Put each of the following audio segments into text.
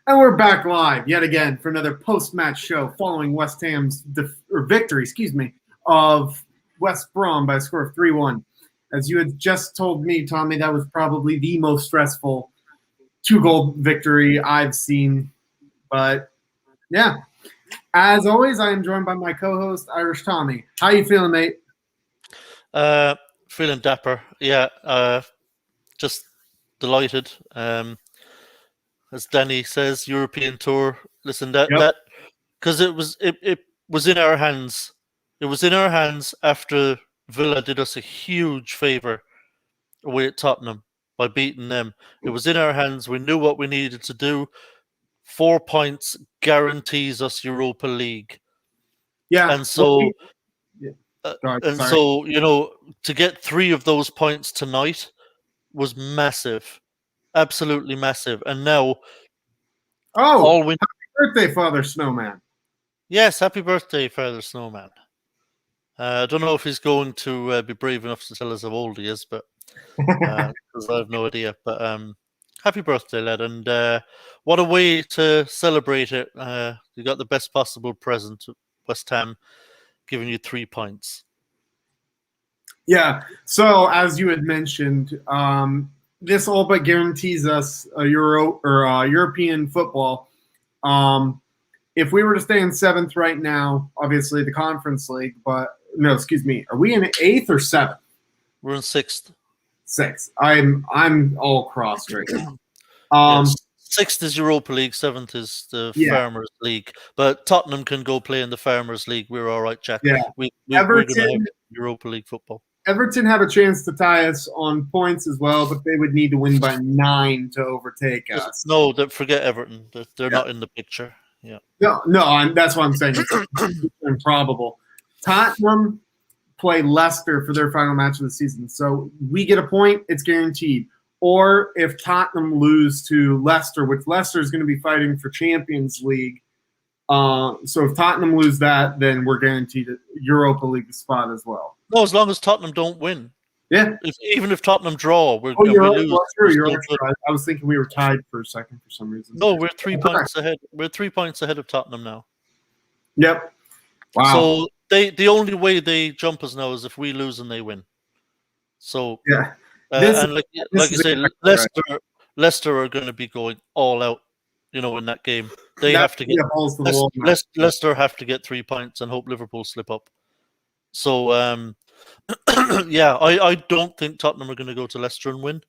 And we're back live yet again for another post-match show following West Ham's victory, of West Brom by a score of 3-1. As you had just told me, Tommy, that was probably the most stressful two-goal victory I've seen. But yeah, as always, I am joined by my co-host Irish Tommy. How you feeling, mate? Feeling dapper. Yeah, just delighted. As Danny says, European tour. Listen, that because it was in our hands. It was in our hands after Villa did us a huge favour away at Tottenham by beating them. It was in our hands. We knew what we needed to do. 4 points guarantees us Europa League. Yeah, and so sorry. to get 3 of those points tonight was massive, absolutely massive. And now, happy birthday, Father Snowman! Yes, happy birthday, Father Snowman. I don't know if he's going to be brave enough to tell us how old he is, but because I have no idea. But happy birthday, lad! And what a way to celebrate it! You got the best possible present. West Ham giving you 3 points. Yeah. So as you had mentioned, this all but guarantees us a European football. If we were to stay in 7th right now, obviously the Conference League, but no, excuse me, are we in 8th or 7th? We're in 6th. 6th. I'm all crossed right now. Yes. 6th is Europa League, 7th is the Farmers League. But Tottenham can go play in the Farmers League. We're all right, Jack. Yeah. We're going to have Europa League football. Everton have a chance to tie us on points as well, but they would need to win by 9 to overtake us. No, forget Everton. They're not in the picture. Yeah. No, that's what I'm saying. It's improbable. Tottenham play Leicester for their final match of the season. So we get a point, it's guaranteed. Or if Tottenham lose to Leicester, which Leicester is going to be fighting for Champions League. So if Tottenham lose that, then we're guaranteed a Europa League spot as well. No, as long as Tottenham don't win. Yeah. Even if Tottenham draw, we lose. I was thinking we were tied for a second for some reason. No, we're 3 points ahead. We're 3 points ahead of Tottenham now. Yep. Wow. So the only way they jump us now is if we lose and they win. So yeah. And like you say, Leicester are going to be going all out, in that game. They have to get Leicester have to get 3 points and hope Liverpool slip up. So I don't think Tottenham are going to go to Leicester and win.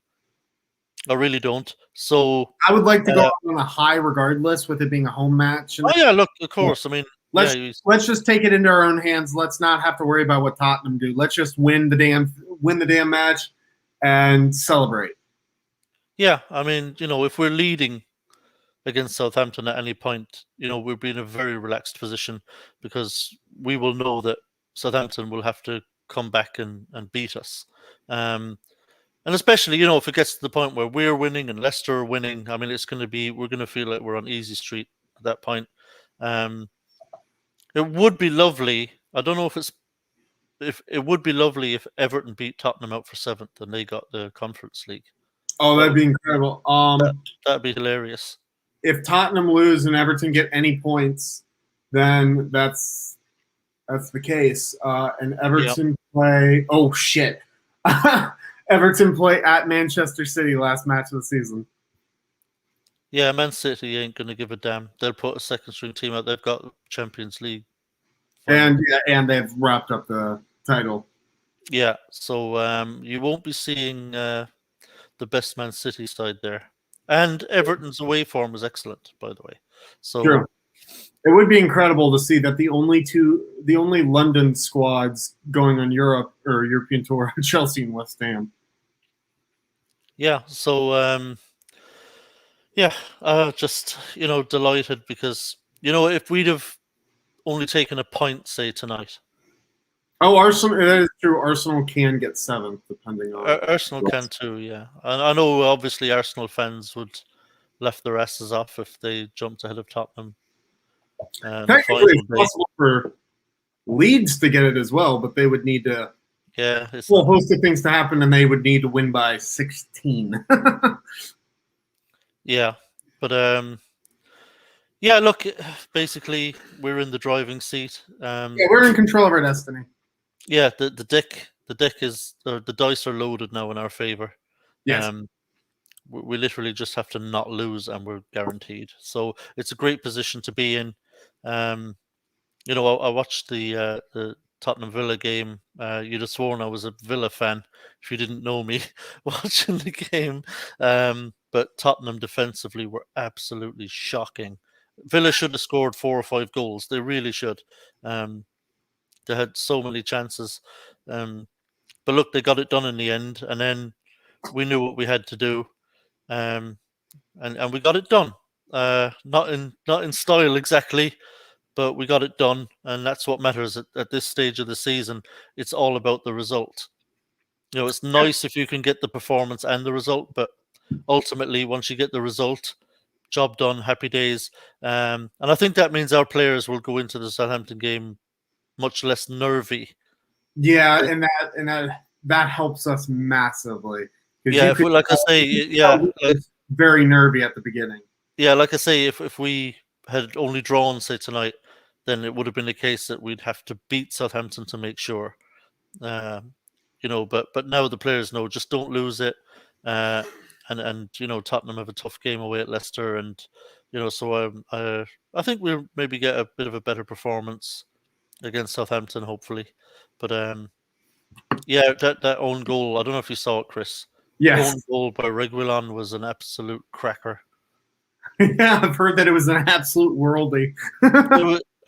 I really don't. So I would like to go on a high, regardless, with it being a home match. Look, of course. I mean, let's just take it into our own hands. Let's not have to worry about what Tottenham do. Let's just win the damn match and celebrate. Yeah, I mean, if we're leading against Southampton at any point, we'll be in a very relaxed position because we will know that Southampton will have to come back and beat us. And especially, if it gets to the point where we're winning and Leicester are winning, I mean, we're going to feel like we're on easy street at that point. It would be lovely. I don't know if it would be lovely if Everton beat Tottenham out for 7th and they got the Conference League. Oh, that'd be incredible. That'd be hilarious. If Tottenham lose and Everton get any points, then that's the case. And Everton play. Oh shit! Everton play at Manchester City last match of the season. Yeah, Man City ain't going to give a damn. They'll put a second-string team out. They've got Champions League. And they've wrapped up the title. Yeah, so you won't be seeing the best Man City side there. And Everton's away form is excellent, by the way. So true. It would be incredible to see that the only London squads going on European tour are Chelsea and West Ham. Yeah, so just delighted because if we'd have only taken a point, say, tonight. Oh, Arsenal! That is true. Arsenal can get 7th, depending on. Arsenal can too, yeah. And I know, obviously, Arsenal fans would left their asses off if they jumped ahead of Tottenham. Technically, it's possible for Leeds to get it as well, but they would need to. Yeah, it's a whole host of things to happen, and they would need to win by 16. Yeah, but Yeah, look, basically we're in the driving seat. Yeah, we're in control of our destiny. Yeah, the deck is, or the dice are loaded now in our favor. Yes. We literally just have to not lose, and we're guaranteed. So it's a great position to be in. Um, I watched the Tottenham Villa game. You'd have sworn I was a Villa fan if you didn't know me watching the game. But Tottenham defensively were absolutely shocking. Villa should have scored 4 or 5 goals. They really should. They had so many chances. But look, they got it done in the end, and then we knew what we had to do, um, and we got it done. Not in style exactly, but we got it done, and that's what matters at this stage of the season. It's all about the result. It's nice if you can get the performance and the result, but ultimately, once you get the result, job done, happy days. And I think that means our players will go into the Southampton game much less nervy. Yeah, and that helps us massively because Yeah, you if could we, like I say, tell yeah, we were very nervy at the beginning. like I say, if we had only drawn, say tonight, then it would have been the case that we'd have to beat Southampton to make sure. Um, but now the players know, just don't lose it. Uh, and Tottenham have a tough game away at Leicester, and so I think we'll maybe get a bit of a better performance against Southampton, hopefully. But yeah, that own goal, I don't know if you saw it, Chris. The Yes. own goal by Reguilon was an absolute cracker. Yeah, I've heard that it was an absolute worldie.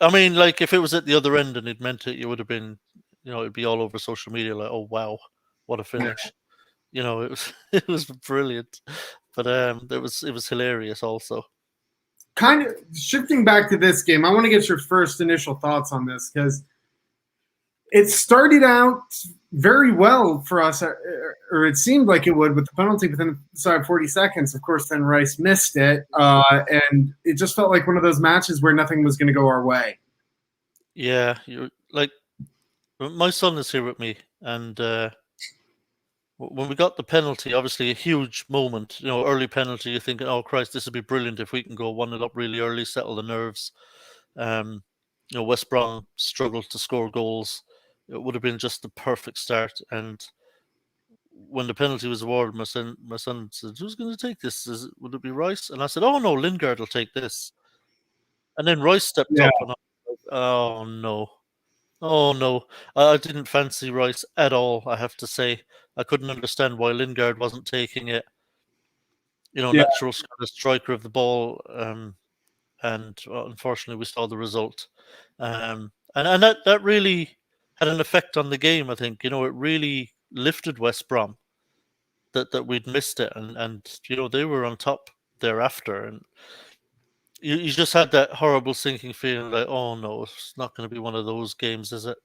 I mean, like if it was at the other end and it meant it, you would have been, it'd be all over social media like, "Oh wow, what a finish!" It was it was brilliant, but it was hilarious also. Kind of shifting back to this game, I want to get your first initial thoughts on this because it started out very well for us, or it seemed like it would, with the penalty within inside 40 seconds. Of course, then Rice missed it, and it just felt like one of those matches where nothing was going to go our way. Yeah, you're like my son is here with me, and when we got the penalty, obviously a huge moment. Early penalty. You're thinking, "Oh Christ, this would be brilliant if we can go 1-0 up really early, settle the nerves." Um, West Brom struggled to score goals. It would have been just the perfect start. And when the penalty was awarded, my son said, "Who's going to take this? Would it be Rice?" And I said, "Oh no, Lingard will take this." And then Rice stepped Yeah, up, and I was like, "Oh no, oh no!" I didn't fancy Rice at all. I have to say, I couldn't understand why Lingard wasn't taking it. yeah. Natural kind of striker of the ball. And unfortunately, we saw the result. And that really had an effect on the game. I think it really lifted West Brom that we'd missed it, and they were on top thereafter, and you just had that horrible sinking feeling like, oh no, it's not going to be one of those games, is it?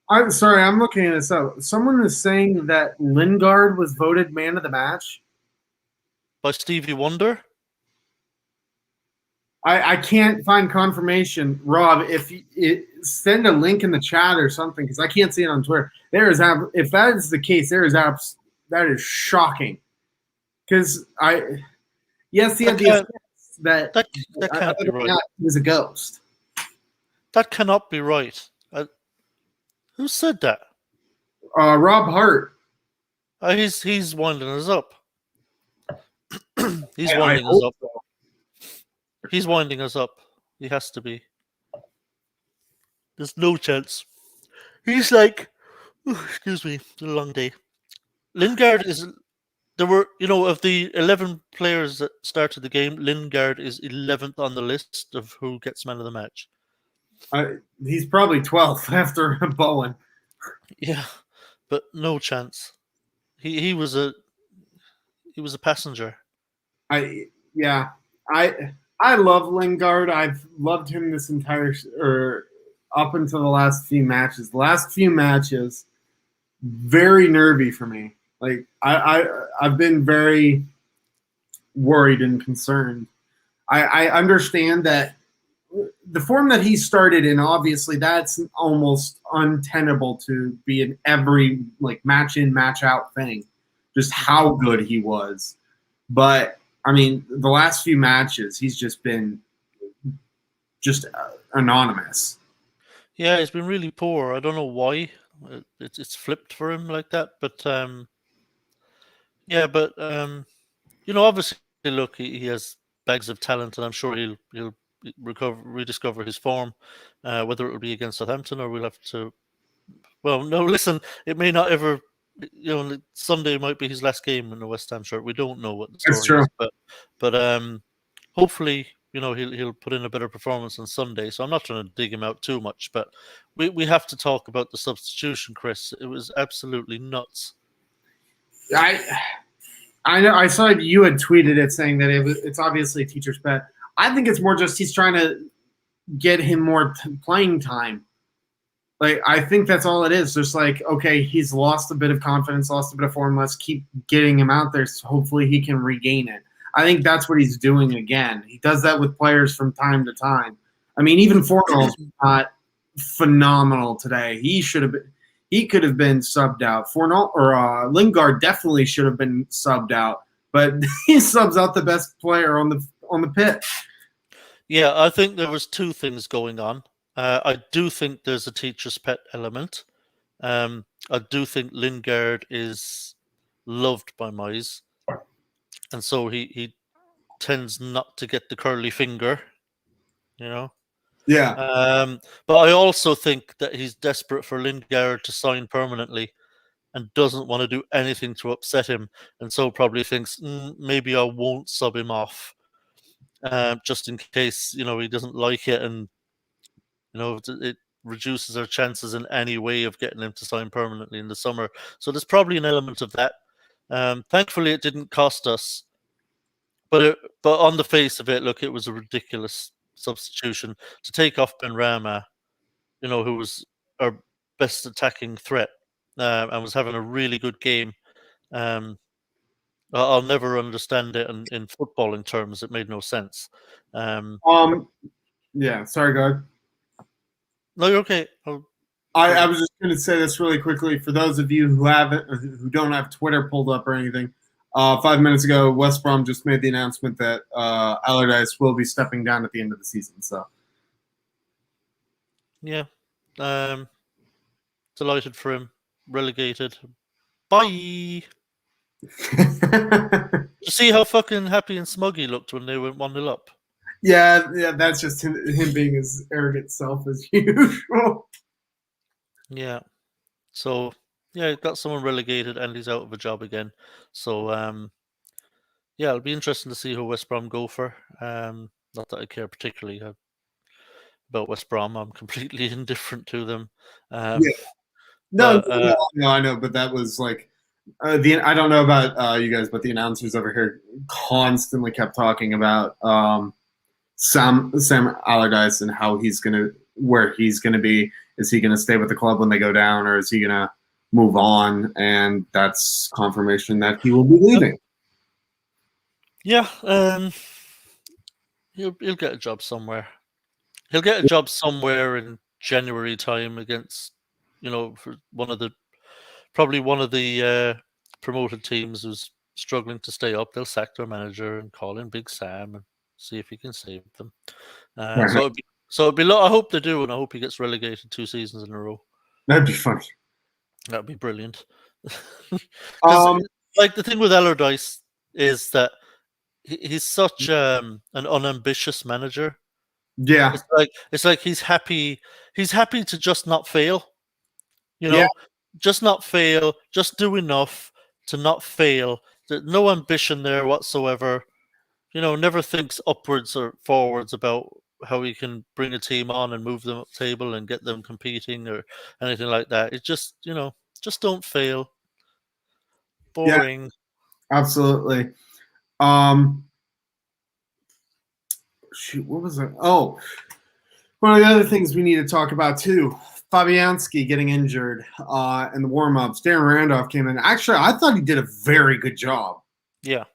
I'm sorry, I'm looking at this up. Someone is saying that Lingard was voted man of the match. By Stevie Wonder. I can't find confirmation. Rob, if send a link in the chat or something, because I can't see it on Twitter. If that is the case, that is shocking. Because yes, he had the assist That can't be right. He was a ghost. That cannot be right. Who said that? Rob Hart. He's winding us up. He's I winding us hope up. so. He's winding us up. He has to be. There's no chance. He's like, excuse me, it's a long day. Lingard is. There were, of the 11 players that started the game, Lingard is 11th on the list of who gets man of the match. He's probably 12th after Bowen. Yeah, but no chance. He was a passenger. I love Lingard. I've loved him this entire or up until the last few matches. The last few matches, very nervy for me. Like I've been very worried and concerned. I understand that the form that he started in, obviously, that's almost untenable to be in every match in, match out thing. Just how good he was. But I mean, the last few matches, he's just been just anonymous. Yeah, he's been really poor. I don't know why. It's flipped for him like that, but yeah, but obviously, look, he has bags of talent, and I'm sure he'll rediscover his form. Whether it will be against Southampton or we'll have to. Well, no, listen, it may not ever. Sunday might be his last game in the West Ham shirt. We don't know what the That's story true. is, but hopefully, he'll put in a better performance on Sunday. So I'm not trying to dig him out too much, but we have to talk about the substitution, Chris. It was absolutely nuts. I know. I saw you had tweeted it saying that it's obviously a teacher's pet. I think it's more just he's trying to get him more playing time. Like, I think that's all it is. Just like, okay, he's lost a bit of confidence, lost a bit of form. Let's keep getting him out there so hopefully he can regain it. I think that's what he's doing again. He does that with players from time to time. I mean, even Fornall's not phenomenal today. He could have been subbed out. Fornall or Lingard definitely should have been subbed out, but he subs out the best player on the pitch. Yeah, I think there was two things going on. I do think there's a teacher's pet element. I do think Lingard is loved by Moyes, and so he tends not to get the curly finger, Yeah. But I also think that he's desperate for Lingard to sign permanently and doesn't want to do anything to upset him, and so probably thinks maybe I won't sub him off, just in case he doesn't like it, and it reduces our chances in any way of getting him to sign permanently in the summer. So there's probably an element of that. Thankfully, it didn't cost us, but on the face of it, look, it was a ridiculous substitution to take off Benrahma, who was our best attacking threat, and was having a really good game. I'll never understand it in footballing terms. It made no sense. Yeah. Sorry, go ahead. No, you're okay. I was just going to say this really quickly for those of you who don't have Twitter pulled up or anything. 5 minutes ago, West Brom just made the announcement that Allardyce will be stepping down at the end of the season. So, yeah, delighted for him. Relegated. Bye. You see how fucking happy and smug he looked when they went 1-0 up? Yeah, that's just him being his arrogant self as usual. Yeah. So, yeah, got someone relegated and he's out of a job again. So, yeah, it'll be interesting to see who West Brom go for. Not that I care particularly about West Brom. I'm completely indifferent to them. Yeah. No, I know, but that was like I don't know about you guys, but the announcers over here constantly kept talking about Sam Allardyce and where he's gonna be. Is he gonna stay with the club when they go down, or is he gonna move on? And that's confirmation that he will be leaving. Yeah, he'll get a job somewhere. He'll get a job somewhere in January time against, for probably one of the promoted teams who's struggling to stay up. They'll sack their manager and call in Big Sam and see if he can save them. Right. So it'd be. I hope they do, and I hope he gets relegated 2 seasons in a row. That'd be funny. That'd be brilliant. Like the thing with Allardyce is that he's such an unambitious manager. Yeah, it's like he's happy to just not fail. Yeah. Just not fail, just do enough to not fail. There's no ambition there whatsoever. Never thinks upwards or forwards about how he can bring a team on and move them up table and get them competing or anything like that. It's just, just don't fail. Boring. Yeah, absolutely. Shoot, what was it? Oh, one of the other things we need to talk about too. Fabianski getting injured in the warm-ups. Darren Randolph came in. Actually, I thought he did a very good job. Yeah,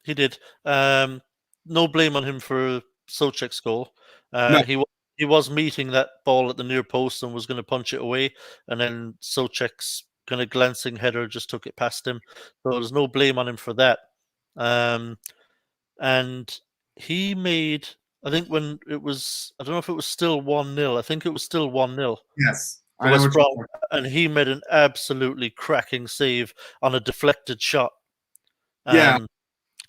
he did. No blame on him for Souček's goal. No. He was meeting that ball at the near post and was going to punch it away, and then Souček's kind of glancing header just took it past him. So there's no blame on him for that. And he made I think when it was, I don't know if it was still 1-0. I think it was still 1-0 Yes, for I know West what you're Brom, saying. and he made an absolutely cracking save on a deflected shot. Yeah,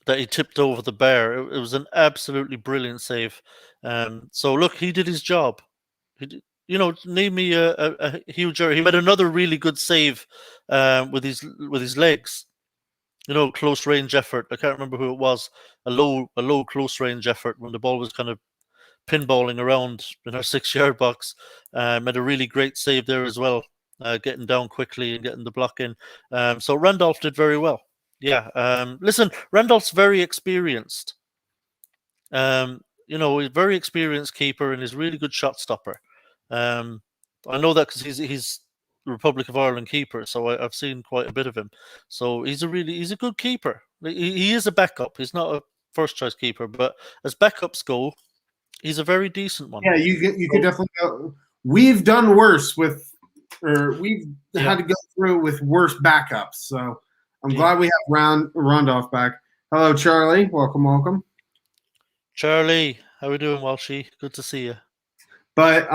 That he tipped over the bar. It was an absolutely brilliant save. So look, he did his job. Name me a huge error. He made another really good save with his legs. Close range effort. I can't remember who it was. A low close range effort when the ball was kind of pinballing around in our 6 yard box. Made a really great save there as well, getting down quickly and getting the block in. So Randolph did very well. Yeah. Listen, Randolph's very experienced. He's a very experienced keeper and is really good shot stopper. I know that because he's the Republic of Ireland keeper, so I've seen quite a bit of him. So he's a good keeper. He is a backup. He's not a first choice keeper, but as backups go, he's a very decent one. yeah, you could So, definitely go. We've done worse with, or we've yeah, had to go through with worse backups. So I'm yeah. glad we have Rondolph back. Hello, Charlie. Welcome, welcome. Charlie, how we doing, Walshy? Good to see you. But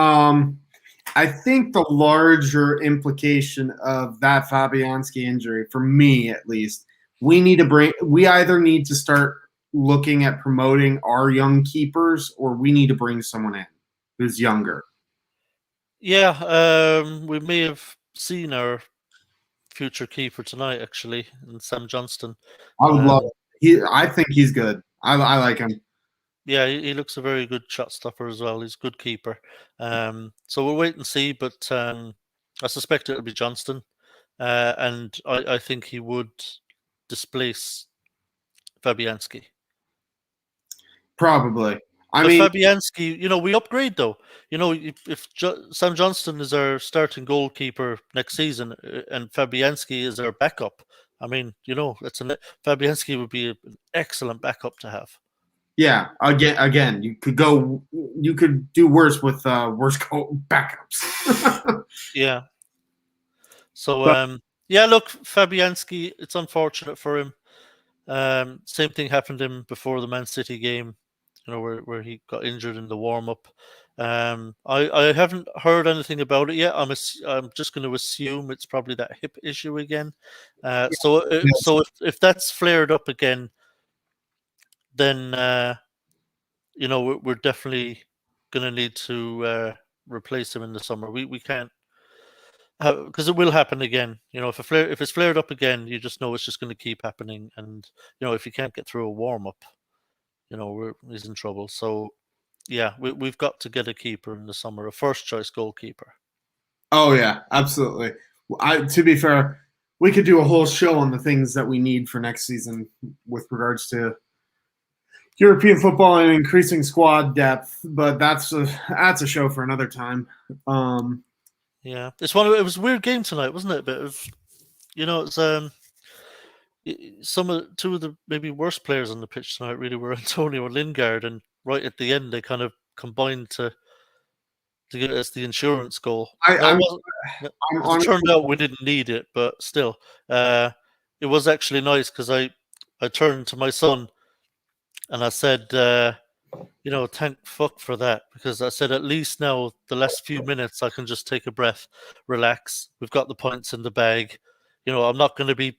I think the larger implication of that Fabianski injury, for me at least, we either need to start looking at promoting our young keepers, or we need to bring someone in who's younger. Yeah, we may have seen our future keeper tonight, actually, in Sam Johnston. I would love Um, it. I think he's good. I like him. yeah, he looks a very good shot stopper as well. He's a good keeper. So we'll wait and see, but I suspect it'll be Johnston, and I think he would displace Fabianski. Probably. I But mean, Fabianski, we upgrade though. If Sam Johnston is our starting goalkeeper next season, and Fabianski is our backup, I mean, Fabianski would be an excellent backup to have. yeah. Again, you could do worse with worse backups. Yeah. So, But yeah, look, Fabianski, it's unfortunate for him. Same thing happened to him before the Man City game, where he got injured in the warm up. I haven't heard anything about it yet. I'm just going to assume it's probably that hip issue again. So if that's flared up again, then we're definitely going to need to replace him in the summer. We can't, because it will happen again. If it's flared up again, you just know it's just going to keep happening. And if you can't get through a warm up, he's in trouble. So yeah, we've got to get a keeper in the summer, a first choice goalkeeper. oh yeah, absolutely. To be fair, we could do a whole show on the things that we need for next season with regards to European football and increasing squad depth, but that's a show for another time. Yeah, it was a weird game tonight, wasn't it? But it's two of the maybe worst players on the pitch tonight really were Antonio and Lingard, and right at the end they kind of combined to get us the insurance goal. I, Now it I'm wasn't. I'm As it turned honestly out, we didn't need it, but still, it was actually nice because I turned to my son and I said, thank fuck for that, because I said at least now the last few minutes I can just take a breath, relax. We've got the points in the bag. I'm not going to be,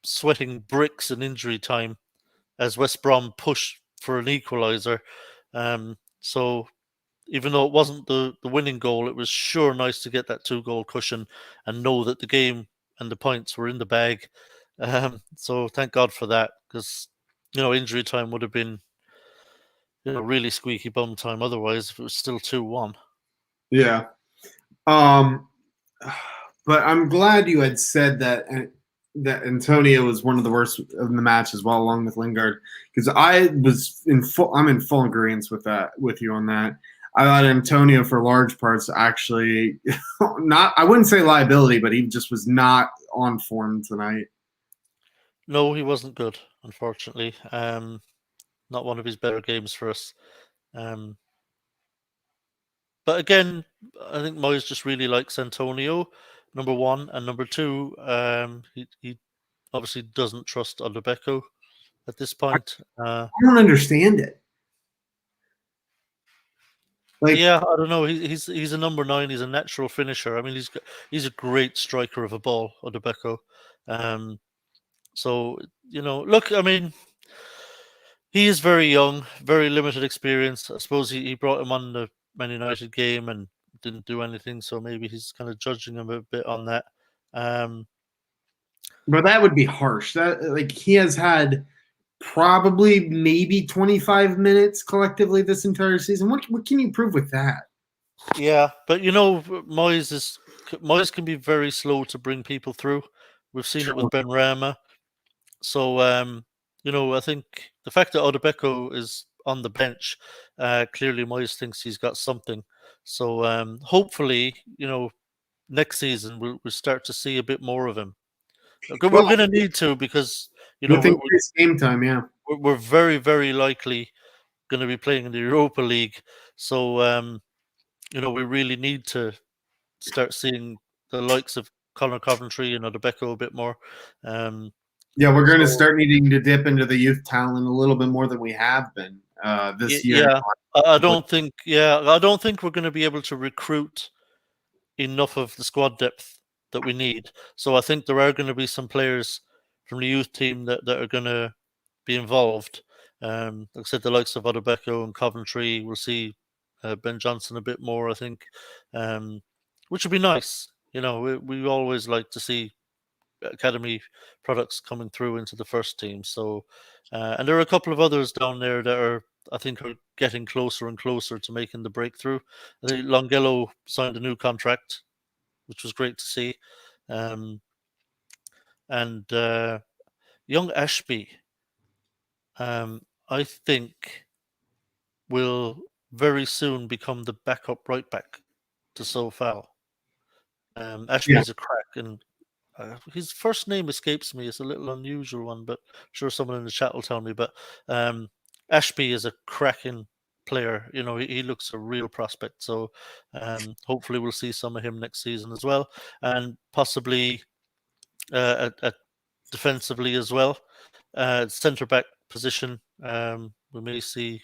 sweating bricks in injury time as West Brom push for an equaliser. So even though it wasn't the winning goal, it was sure nice to get that 2 goal cushion and know that the game and the points were in the bag. So thank God for that, because injury time would have been really squeaky bum time otherwise if it was still 2-1. yeah. Um, but I'm glad you had said that Antonio was one of the worst of the match as well, along with Lingard, because I'm in full agreement with you on that. I thought Antonio, for large parts, actually not. I wouldn't say liability, but he just was not on form tonight. No, he wasn't good, unfortunately. Not one of his better games for us. Um, but again, I think Moyes just really likes Antonio, number one, and number two, he obviously doesn't trust Odubeko at this I, point. I don't understand it. Like, yeah, I don't know. He's a number 9. He's a natural finisher. I mean, he's a great striker of a ball, Odebeko. Um, so look, I mean, he is very young, very limited experience. I suppose he brought him on the Man United game and didn't do anything, so maybe he's kind of judging him a bit on that. Um, but that would be harsh. That like he has had probably maybe 25 minutes collectively this entire season. What can you prove with that? yeah, but Moyes can be very slow to bring people through. We've seen it with Ben Rama. So I think the fact that Odebeko is on the bench, clearly Moyes thinks he's got something. So hopefully, next season we'll start to see a bit more of him. We're Well, going to need to because with increased game time, yeah. we're very very likely going to be playing in the Europa League. So we really need to start seeing the likes of Conor Coventry and Odebeko a bit more. Yeah, we're going to So start needing to dip into the youth talent a little bit more than we have been this year. yeah, I don't think. Yeah, I don't think we're going to be able to recruit enough of the squad depth that we need. So I think there are going to be some players from the youth team that are going to be involved. Like I said, the likes of Odebeko and Coventry. We'll see Ben Johnson a bit more, I think, which would be nice. We always like to see academy products coming through into the first team. So, and there are a couple of others down there that I think, are getting closer and closer to making the breakthrough. I think Longello signed a new contract, which was great to see, and young Ashby, I think, will very soon become the backup right back to Sofal. Yeah, Ashby's a crack, and his first name escapes me. It's a little unusual one, but I'm sure someone in the chat will tell me. But Ashby is a cracking player. He looks a real prospect. So hopefully we'll see some of him next season as well, and possibly at defensively as well. Centre back position, we may see.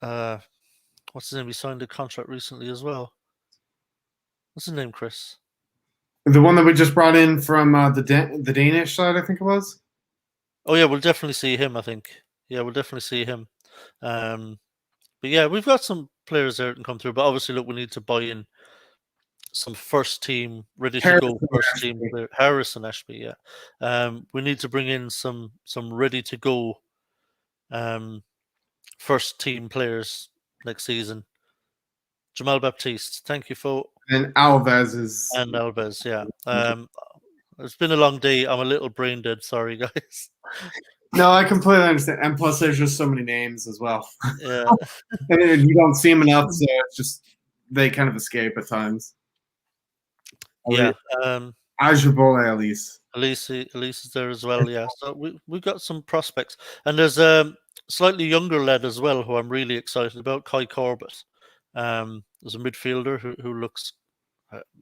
What's his name? He signed a contract recently as well. What's his name, Chris? the one that we just brought in from the Danish side, I think it was. Oh yeah, we'll definitely see him. I think. Yeah, we'll definitely see him. But yeah, we've got some players there that can come through. But obviously, look, we need to buy in some first team, ready to go Harrison first team Ashby. player. Harrison Ashby, yeah. We need to bring in some ready to go first team players next season. Jamal Baptiste, thank you for And Alves is. and Alves, yeah. It's been a long day. I'm a little brain dead. Sorry, guys. No, I completely understand. And plus, there's just so many names as well. Yeah, And you don't see them enough, so it's just they kind of escape at times. yeah. Ajabole, at least. Elise is there as well. Yeah, so we got some prospects, and there's slightly younger lad as well who I'm really excited about, Kai Corbett. There's a midfielder who looks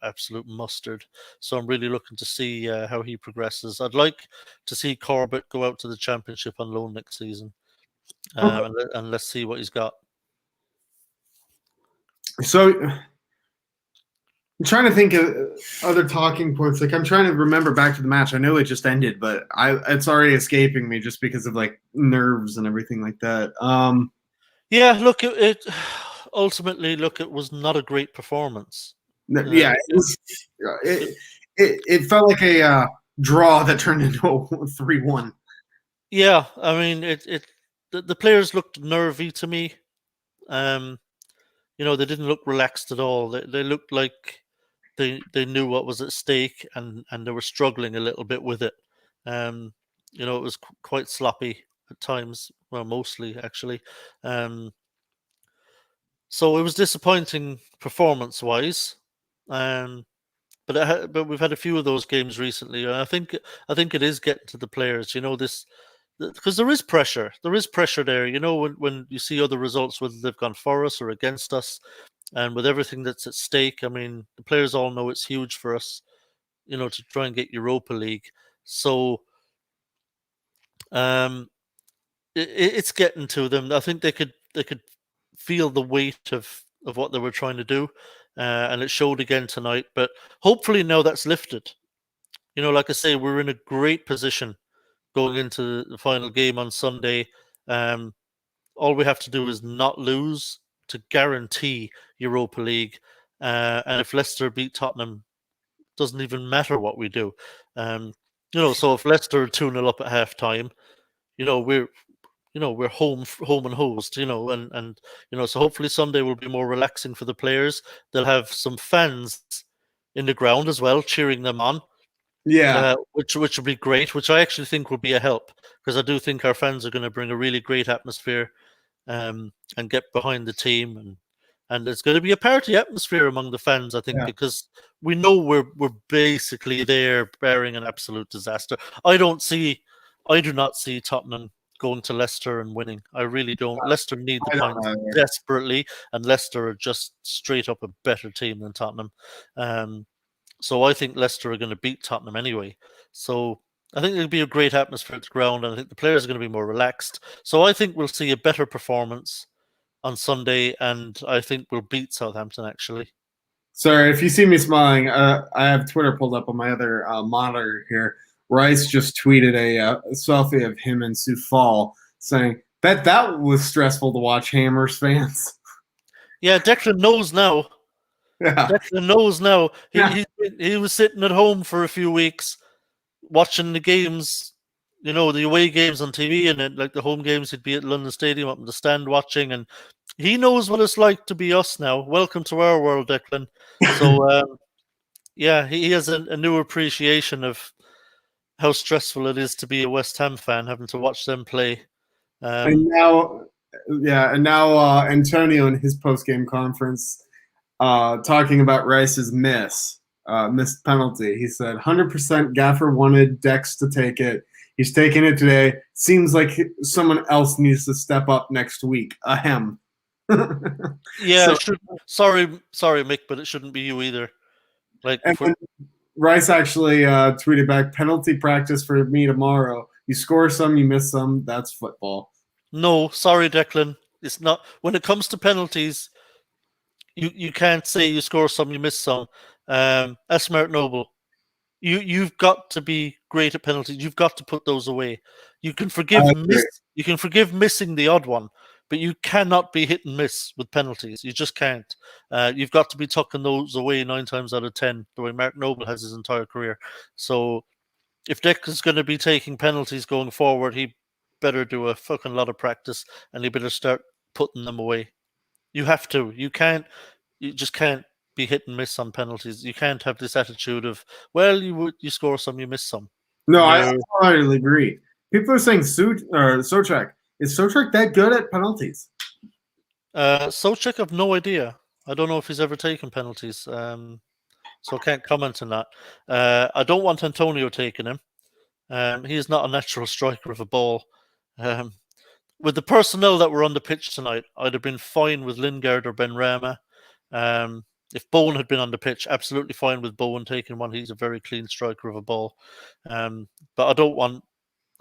absolute mustard. So I'm really looking to see how he progresses. I'd like to see Corbett go out to the championship on loan next season, Okay. and let's see what he's got. So I'm trying to think of other talking points. Like I'm trying to remember back to the match. I know it just ended, but it's already escaping me just because of like nerves and everything like that. Yeah, look, it ultimately it was not a great performance. Yeah, it was. It felt like a draw that turned into a 3-1. Yeah, I mean the players looked nervy to me. They didn't look relaxed at all. They looked like they knew what was at stake, and they were struggling a little bit with it. It was quite sloppy at times. Well, mostly actually. So it was disappointing performance-wise. But we've had a few of those games recently, and I think it is getting to the players. This because there is pressure. There is pressure there. When you see other results, whether they've gone for us or against us, and with everything that's at stake, I mean, the players all know it's huge for us. To try and get Europa League. So it's getting to them. I think they could feel the weight of what they were trying to do, and it showed again tonight. But hopefully now that's lifted. Like I say, we're in a great position going into the final game on Sunday. All we have to do is not lose to guarantee Europa League. And if Leicester beat Tottenham, doesn't even matter what we do. So if Leicester are 2-0 up at half time, we're home and hosed, and so hopefully Sunday will be more relaxing for the players. They'll have some fans in the ground as well, cheering them on. Yeah. Which would be great, which I actually think would be a help, because I do think our fans are going to bring a really great atmosphere, and get behind the team, and there's going to be a party atmosphere among the fans, I think, Yeah. because we know we're basically there, bearing an absolute disaster. I do not see Tottenham going to Leicester and winning. I really don't. Leicester need the points desperately, and Leicester are just straight up a better team than Tottenham. So I think Leicester are going to beat Tottenham anyway. So I think it'll be a great atmosphere at the ground, and I think the players are going to be more relaxed. So I think we'll see a better performance on Sunday, and I think we'll beat Southampton, actually. Sorry, if you see me smiling, I have Twitter pulled up on my other monitor here. Rice just tweeted a selfie of him and Soufal saying that was stressful to watch, Hammers fans. Yeah, Declan knows now. Yeah. Declan knows now. He was sitting at home for a few weeks watching the games, the away games on TV, and then, like, the home games, he'd be at London Stadium up in the stand watching, and he knows what it's like to be us now. Welcome to our world, Declan. So, yeah, he has a new appreciation of how stressful it is to be a West Ham fan, having to watch them play. And now Antonio in his post-game conference talking about Rice's missed penalty. He said 100% Gaffer wanted Dex to take it. He's taking it today. Seems like someone else needs to step up next week. Ahem. Yeah, sorry, Mick, but it shouldn't be you either. Rice actually tweeted back, penalty practice for me tomorrow. You score some, you miss some. That's football. No, sorry, Declan. It's not. When it comes to penalties, you can't say you score some, you miss some. That's Mark Noble. You've got to be great at penalties. You've got to put those away. You can forgive missing the odd one, but you cannot be hit and miss with penalties. You just can't. You've got to be tucking those away 9 times out of 10, the way Mark Noble has his entire career. So if Dick is going to be taking penalties going forward, he better do a fucking lot of practice, and he better start putting them away. You have to. You just can't be hit and miss on penalties. You can't have this attitude of, well, you score some, you miss some. No, I totally agree. People are saying Souček. Is Souček that good at penalties? Souček, I've no idea. I don't know if he's ever taken penalties, so I can't comment on that. I don't want Antonio taking him. He is not a natural striker of a ball. With the personnel that were on the pitch tonight, I'd have been fine with Lingard or Benrahma. If Bowen had been on the pitch, absolutely fine with Bowen taking one. He's a very clean striker of a ball. But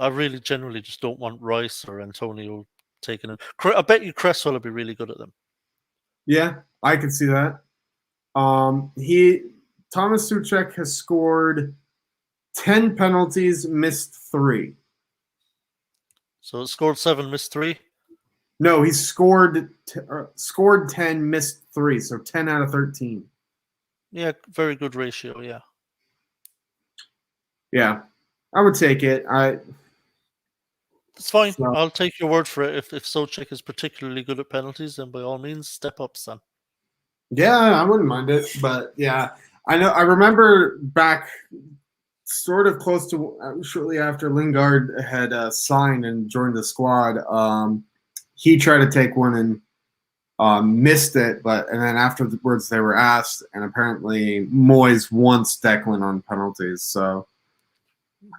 I really generally just don't want Rice or Antonio taking it. I bet you Cresswell will be really good at them. Yeah, I can see that. Thomas Souček has scored 10 penalties, missed 3. So scored 7, missed 3? No, he scored 10, missed 3, so 10 out of 13. Yeah, very good ratio, yeah. Yeah, I would take it. It's fine. So, I'll take your word for it. If Souček is particularly good at penalties, then by all means, step up, son. Yeah, I wouldn't mind it. But yeah, I remember back sort of close to shortly after Lingard had signed and joined the squad, he tried to take one and missed it, and then afterwards they were asked, and apparently Moyes wants Declan on penalties. So,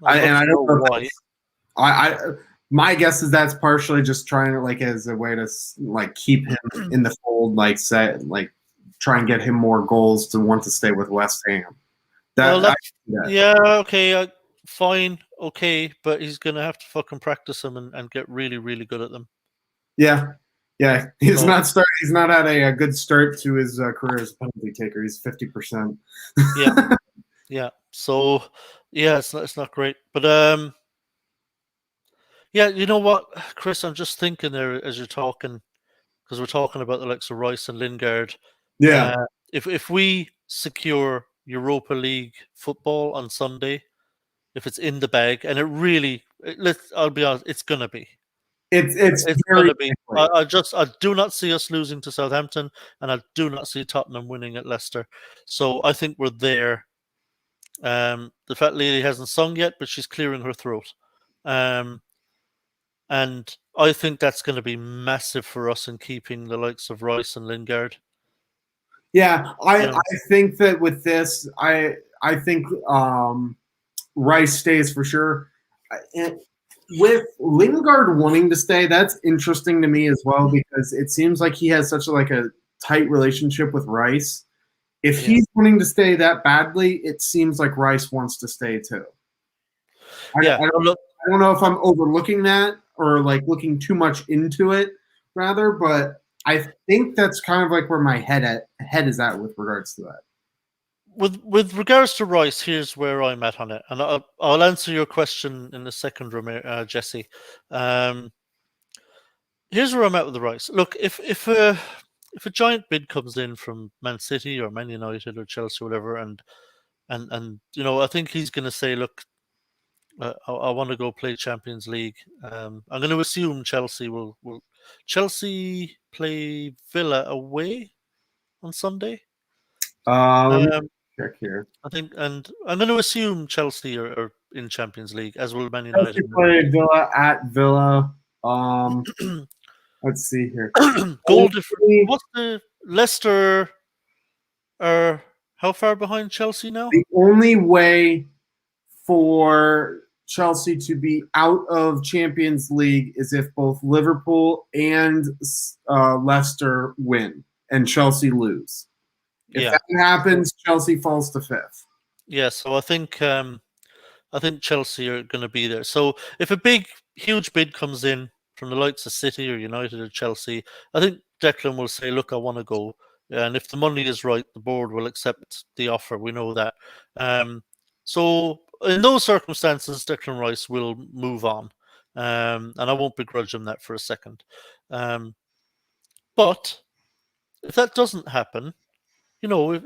I don't know why. My guess is that's partially just trying to as a way to keep him in the fold, try and get him more goals to want to stay with West Ham. Yeah, okay, fine, okay, but he's gonna have to fucking practice them and get really, really good at them. Yeah, Yeah, he's So, not start. He's not had a good start to his career as a penalty taker. He's 50%. yeah, yeah. So, yeah, it's not great. But yeah, you know what, Chris? I'm just thinking there as you're talking, because we're talking about the likes of Rice and Lingard. Yeah, Uh, if we secure Europa League football on Sunday, if it's in the bag, and I'll be honest, it's gonna be. it's It's very gonna be. likely. I do not see us losing to Southampton, and I do not see Tottenham winning at Leicester. So I think we're there. The fat lady hasn't sung yet, but she's clearing her throat. Um, and I think that's going to be massive for us in keeping the likes of Rice and Lingard. Yeah, You I know, think that with this, I think Rice stays for sure. And with Lingard wanting to stay, that's interesting to me as well because it seems like he has such a tight relationship with Rice. If yeah, he's wanting to stay that badly, it seems like Rice wants to stay too. I, yeah. I, don't, Look, I don't know if I'm overlooking that or like looking too much into it, rather, but I think that's kind of like where my head is at with regards to that. with regards to Rice, here's where I'm at on it, and I'll answer your question in a second, Jesse. Um, Here's where I'm at with the Rice. Look, if a giant bid comes in from Man City or Man United or Chelsea or whatever, and I think he's going to say, look, I want to go play Champions League. I'm going to assume Chelsea will Chelsea play Villa away on Sunday. Let me Um, check here. I think, and I'm going to assume Chelsea are in Champions League as will Man Chelsea United and played Liverpool. Villa at Villa. Let's see here. Goal difference. Only, What's the Leicester are how far behind Chelsea now? the only way for Chelsea to be out of Champions League is if both Liverpool and Leicester win and Chelsea lose. If Yeah. that happens, Chelsea falls to fifth. Yeah, so I think Chelsea are going to be there. So if a big, huge bid comes in from the likes of City or United or Chelsea, I think Declan will say, "Look, I want to go." And if the money is right, the board will accept the offer. We know that. So in those circumstances, Declan Rice will move on, and I won't begrudge him that for a second. Um, but if that doesn't happen, you know,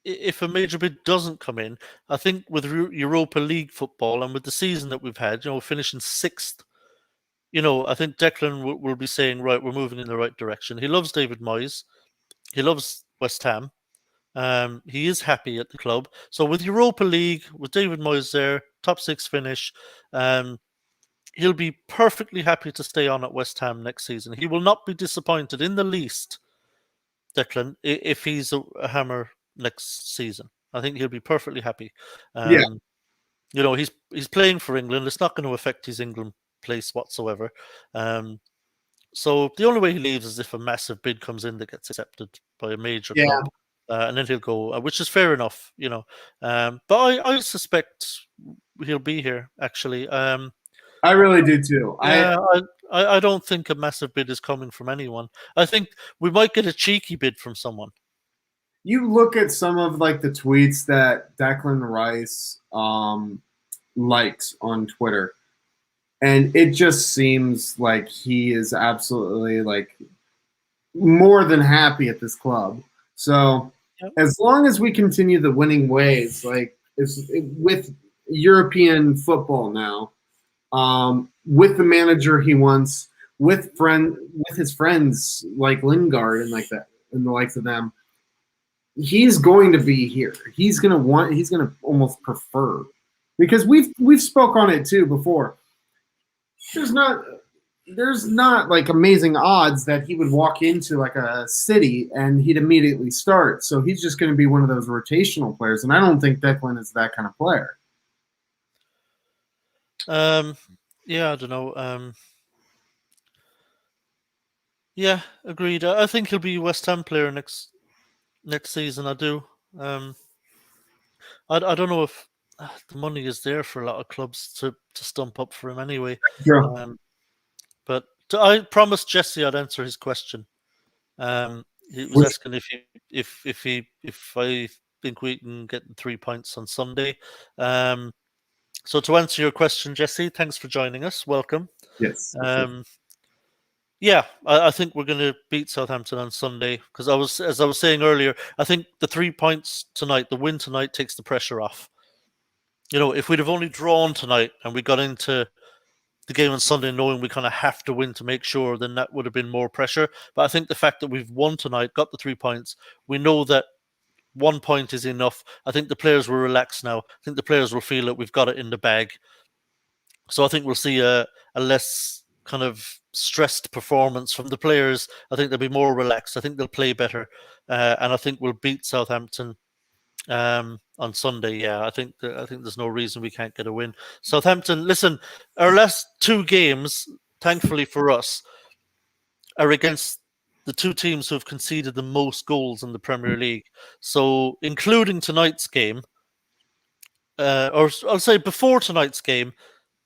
if a major bid doesn't come in, I think with Europa League football and with the season that we've had, finishing sixth, I think Declan will be saying, right, we're moving in the right direction. He loves David Moyes. He loves West Ham. He is happy at the club. So with Europa League, with David Moyes there, top six finish, um, he'll be perfectly happy to stay on at West Ham next season. He will not be disappointed in the least, Declan, if he's a hammer next season. I think he'll be perfectly happy. Yeah, Um, he's playing for England. It's not going to affect his England place whatsoever. Um, so the only way he leaves is if a massive bid comes in that gets accepted by a major yeah, club, and then he'll go, which is fair enough. But I suspect he'll be here actually. I really do too. Yeah, I don't think a massive bid is coming from anyone. I think we might get a cheeky bid from someone. You look at some of like the tweets that Declan Rice liked on Twitter, and it just seems like he is absolutely like more than happy at this club. So Yep. as long as we continue the winning ways, with European football now, with the manager he wants, with his friends like Lingard and like that, and the likes of them, he's going to be here. He's gonna almost prefer because we've spoke on it too before. There's not like amazing odds that he would walk into like a city and he'd immediately start. So he's just going to be one of those rotational players, and I don't think Declan is that kind of player. Yeah, I don't know. Yeah, agreed. I think he'll be a West Ham player next season. I do. Um, I don't know if the money is there for a lot of clubs to stump up for him anyway. Yeah. Um, but I promised Jesse I'd answer his question. He was asking if I think we can get 3 points on Sunday. So to answer your question, Jesse, thanks for joining us. Welcome. Yes. Yeah, I think we're going to beat Southampton on Sunday because as I was saying earlier, I think the 3 points tonight, the win tonight, takes the pressure off. If we'd have only drawn tonight and we got into the game on Sunday knowing we kind of have to win to make sure, then that would have been more pressure. But I think the fact that we've won tonight, got the 3 points, we know that 1 point is enough. I think the players will relax now. I think the players will feel that we've got it in the bag. So I think we'll see a less kind of stressed performance from the players. I think they'll be more relaxed. I think they'll play better. And I think we'll beat Southampton on Sunday. Yeah, I think there's no reason we can't get a win. Southampton, listen, our last 2 games, thankfully for us, are against the 2 teams who have conceded the most goals in the Premier League. So, including tonight's game, or I'll say before tonight's game,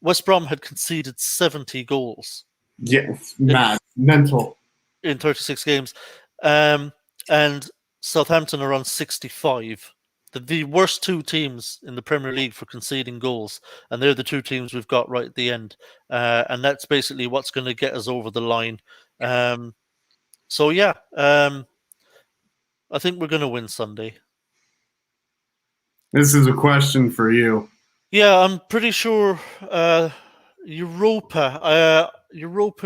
West Brom had conceded 70 goals. Yeah, mad, mental. In 36 games. And Southampton are on 65. The worst 2 teams in the Premier League for conceding goals. And they're the 2 teams we've got right at the end. And that's basically what's going to get us over the line. So, yeah, I think we're going to win Sunday. This is a question for you. Yeah, I'm pretty sure Europa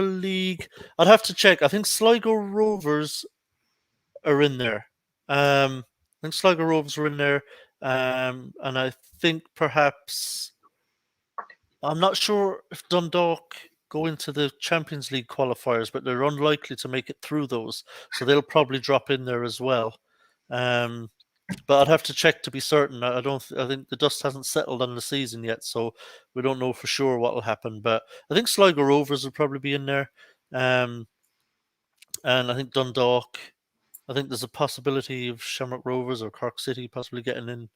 League. I'd have to check. I think Sligo Rovers are in there. I think Sligo Rovers are in there, and I think perhaps I'm not sure if Dundalk go into the Champions League qualifiers, but they're unlikely to make it through those, so they'll probably drop in there as well. But I'd have to check to be certain. I think the dust hasn't settled on the season yet, so we don't know for sure what will happen. But I think Sligo Rovers will probably be in there, and I think Dundalk. I think there's a possibility of Shamrock Rovers or Cork City possibly getting in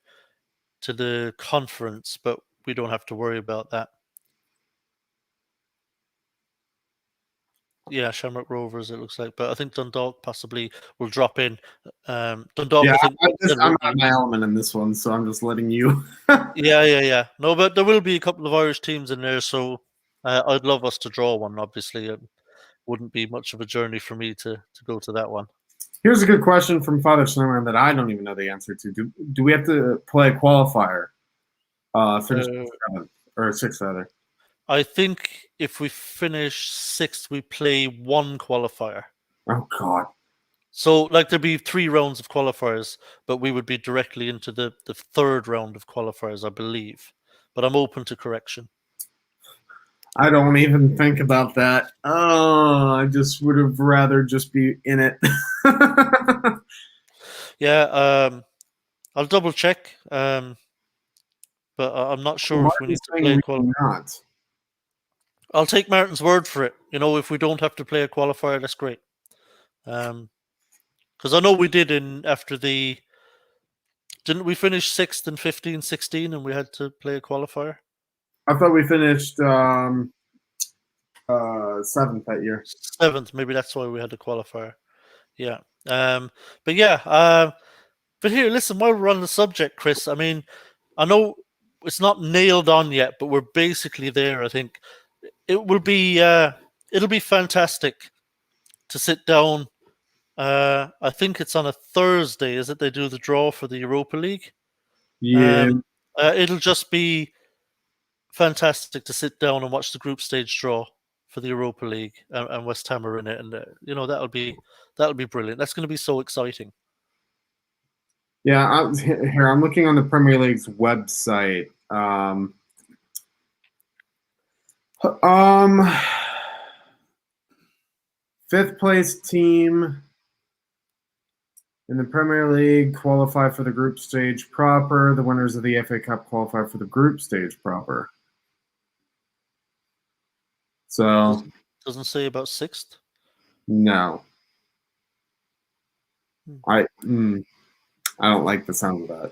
to the conference, but we don't have to worry about that. Yeah, Shamrock Rovers, it looks like. But I think Dundalk possibly will drop in. Dundalk, yeah, I think. I'm not my element in this one, so I'm just letting you. Yeah. No, but there will be a couple of Irish teams in there, so I'd love us to draw one, obviously. It wouldn't be much of a journey for me to go to that one. Here's a good question from Father Snowman that I don't even know the answer to. Do we have to play a qualifier? Finish 7th or 6th, rather. I think if we finish 6th, we play 1 qualifier. Oh, God. So, there'd be 3 rounds of qualifiers, but we would be directly into the 3rd round of qualifiers, I believe. But I'm open to correction. I don't even think about that. Oh, I just would have rather just be in it. Yeah, I'll double check. But I'm not sure if we need to play a qualifier. I'll take Martin's word for it. If we don't have to play a qualifier, that's great. Because I know we did didn't we finish 6th in 15-16 and we had to play a qualifier? I thought we finished 7th that year. 7th, maybe that's why we had a qualifier. Yeah. But yeah, but here, listen, while we're on the subject, Chris, I mean, I know it's not nailed on yet, but we're basically there. I think it'll be fantastic to sit down. I think it's on a Thursday, is it? They do the draw for the Europa League. Yeah. It'll just be fantastic to sit down and watch the group stage draw for the Europa League, and West Ham are in it, and that'll be brilliant. That's going to be so exciting. Yeah, I'm looking on the Premier League's website. Fifth place team in the Premier League qualify for the group stage proper. The winners of the FA Cup qualify for the group stage proper. So doesn't say about 6th. No, I don't like the sound of that.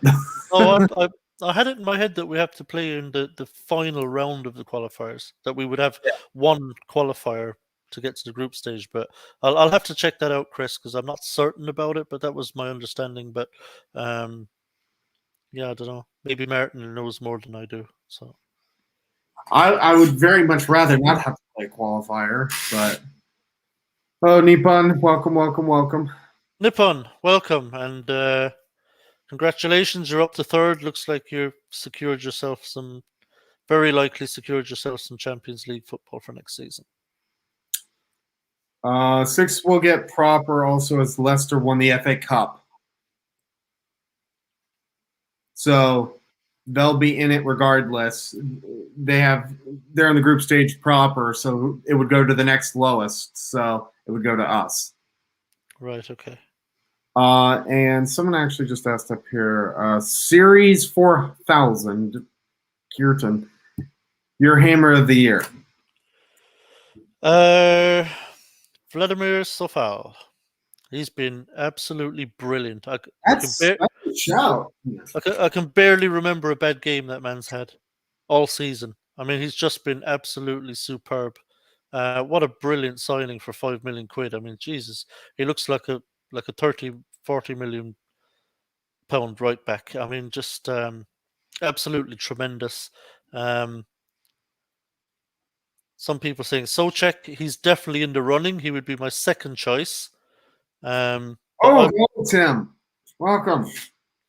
Oh, I had it in my head that we have to play in the final round of the qualifiers. That we would have 1 qualifier to get to the group stage. But I'll have to check that out, Chris, because I'm not certain about it. But that was my understanding. But yeah, I don't know. Maybe Martin knows more than I do. So I would very much rather not have to play qualifier, but Nippon, welcome. Nippon, welcome, and congratulations. You're up to third. Looks like you've very likely secured yourself some Champions League football for next season. 6 will get proper also as Leicester won the FA Cup. So they'll be in it regardless. They're in the group stage proper, so it would go to the next lowest. So it would go to us. Right, okay. And someone actually just asked up here, Series 4000, Kirtan, your hammer of the year. Vladimir Sofal. He's been absolutely brilliant. That's a shout. I can barely remember a bad game that man's had all season. I mean, he's just been absolutely superb. What a brilliant signing for 5 million quid. I mean, Jesus, he looks like a 40 million pound right back. I mean, just absolutely tremendous. Some people saying Souček, he's definitely in the running. He would be my second choice. Hello, Tim. Welcome.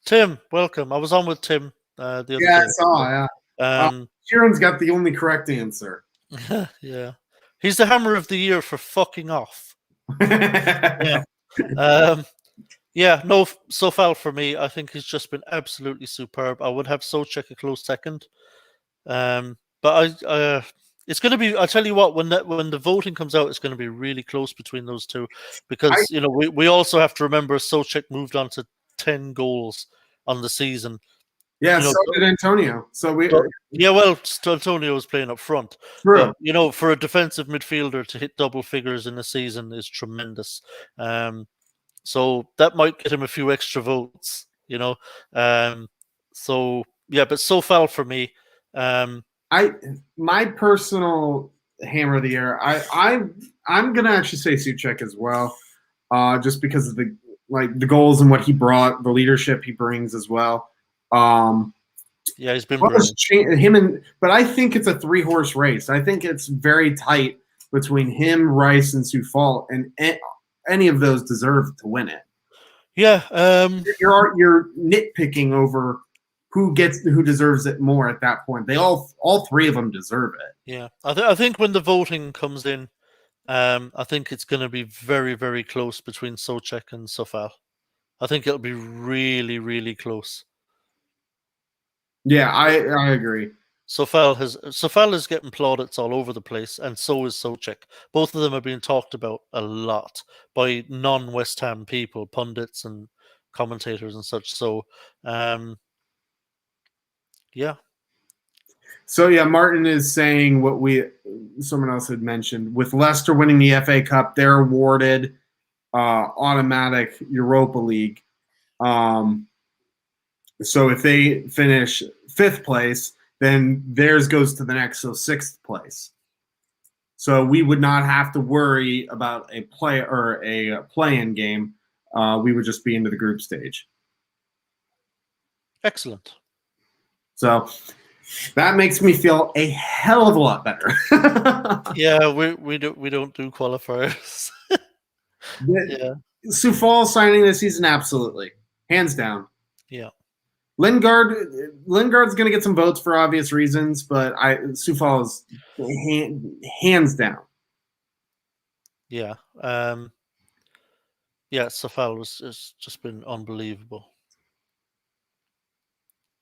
Tim, welcome. I was on with Tim the other day. I saw, yeah. Kieran's got the only correct answer. Yeah. He's the hammer of the year for fucking off. Yeah. Yeah, no, Sofal for me. I think he's just been absolutely superb. I would have Souček a close second. But it's going to be. I tell you what, when the voting comes out, it's going to be really close between those two, because we also have to remember Souček moved on to 10 goals on the season. Yeah, so did Antonio. Antonio was playing up front. True. But, for a defensive midfielder to hit double figures in a season is tremendous. So that might get him a few extra votes. So yeah, but Sofal for me. My personal hammer of the year, I'm gonna actually say Souček as well, just because of the goals and what he brought, the leadership he brings as well. Yeah, he's been brilliant. But I think it's a 3-horse race. I think it's very tight between him, Rice, and Sufal, and any of those deserve to win it. Yeah, you're nitpicking over who deserves it more at that point. They all 3 of them deserve it. Yeah, I think when the voting comes in, I think it's going to be very, very close between Souček and Sofal. I think it'll be really, really close. Yeah, I agree. Sofal is getting plaudits all over the place, and so is Souček. Both of them are being talked about a lot by non-West Ham people, pundits and commentators and such. So, yeah. So yeah, Martin is saying what someone else had mentioned. With Leicester winning the FA Cup, they're awarded automatic Europa League. So if they finish 5th place, then theirs goes to the next, so 6th place. So we would not have to worry about a play-in game. We would just be into the group stage. Excellent. So that makes me feel a hell of a lot better. Yeah, we don't do qualifiers. Yeah. Sufal signing this season, absolutely, hands down. Yeah. Lingard's going to get some votes for obvious reasons, but Sufal is hands down. Yeah. Yeah, Sofal has just been unbelievable.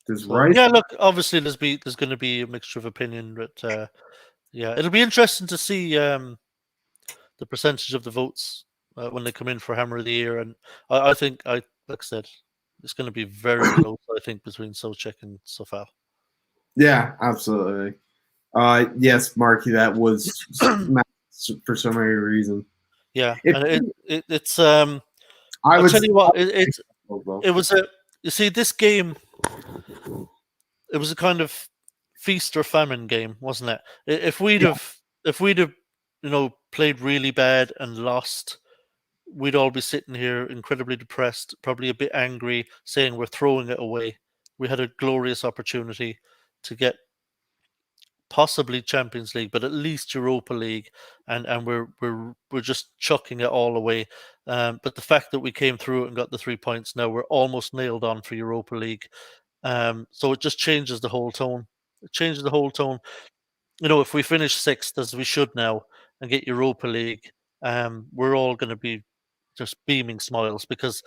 Yeah, look, obviously there's going to be a mixture of opinion, but yeah, it'll be interesting to see the percentage of the votes when they come in for Hammer of the Year, and I think, like I said, it's going to be very close. I think between Souček and Sofal. Yeah, absolutely. Yes, Marky, that was for so many reasons. Yeah, and it's. I'll tell you what, it was a. You see, this game, it was a kind of feast or famine game, wasn't it? If we'd have played really bad and lost, we'd all be sitting here incredibly depressed, probably a bit angry, saying we're throwing it away. We had a glorious opportunity to get possibly Champions League, but at least Europa League, and we're just chucking it all away. But the fact that we came through it and got the 3 points, now we're almost nailed on for Europa League. So it just changes the whole tone. It changes the whole tone. If we finish sixth, as we should now, and get Europa League, we're all going to be just beaming smiles because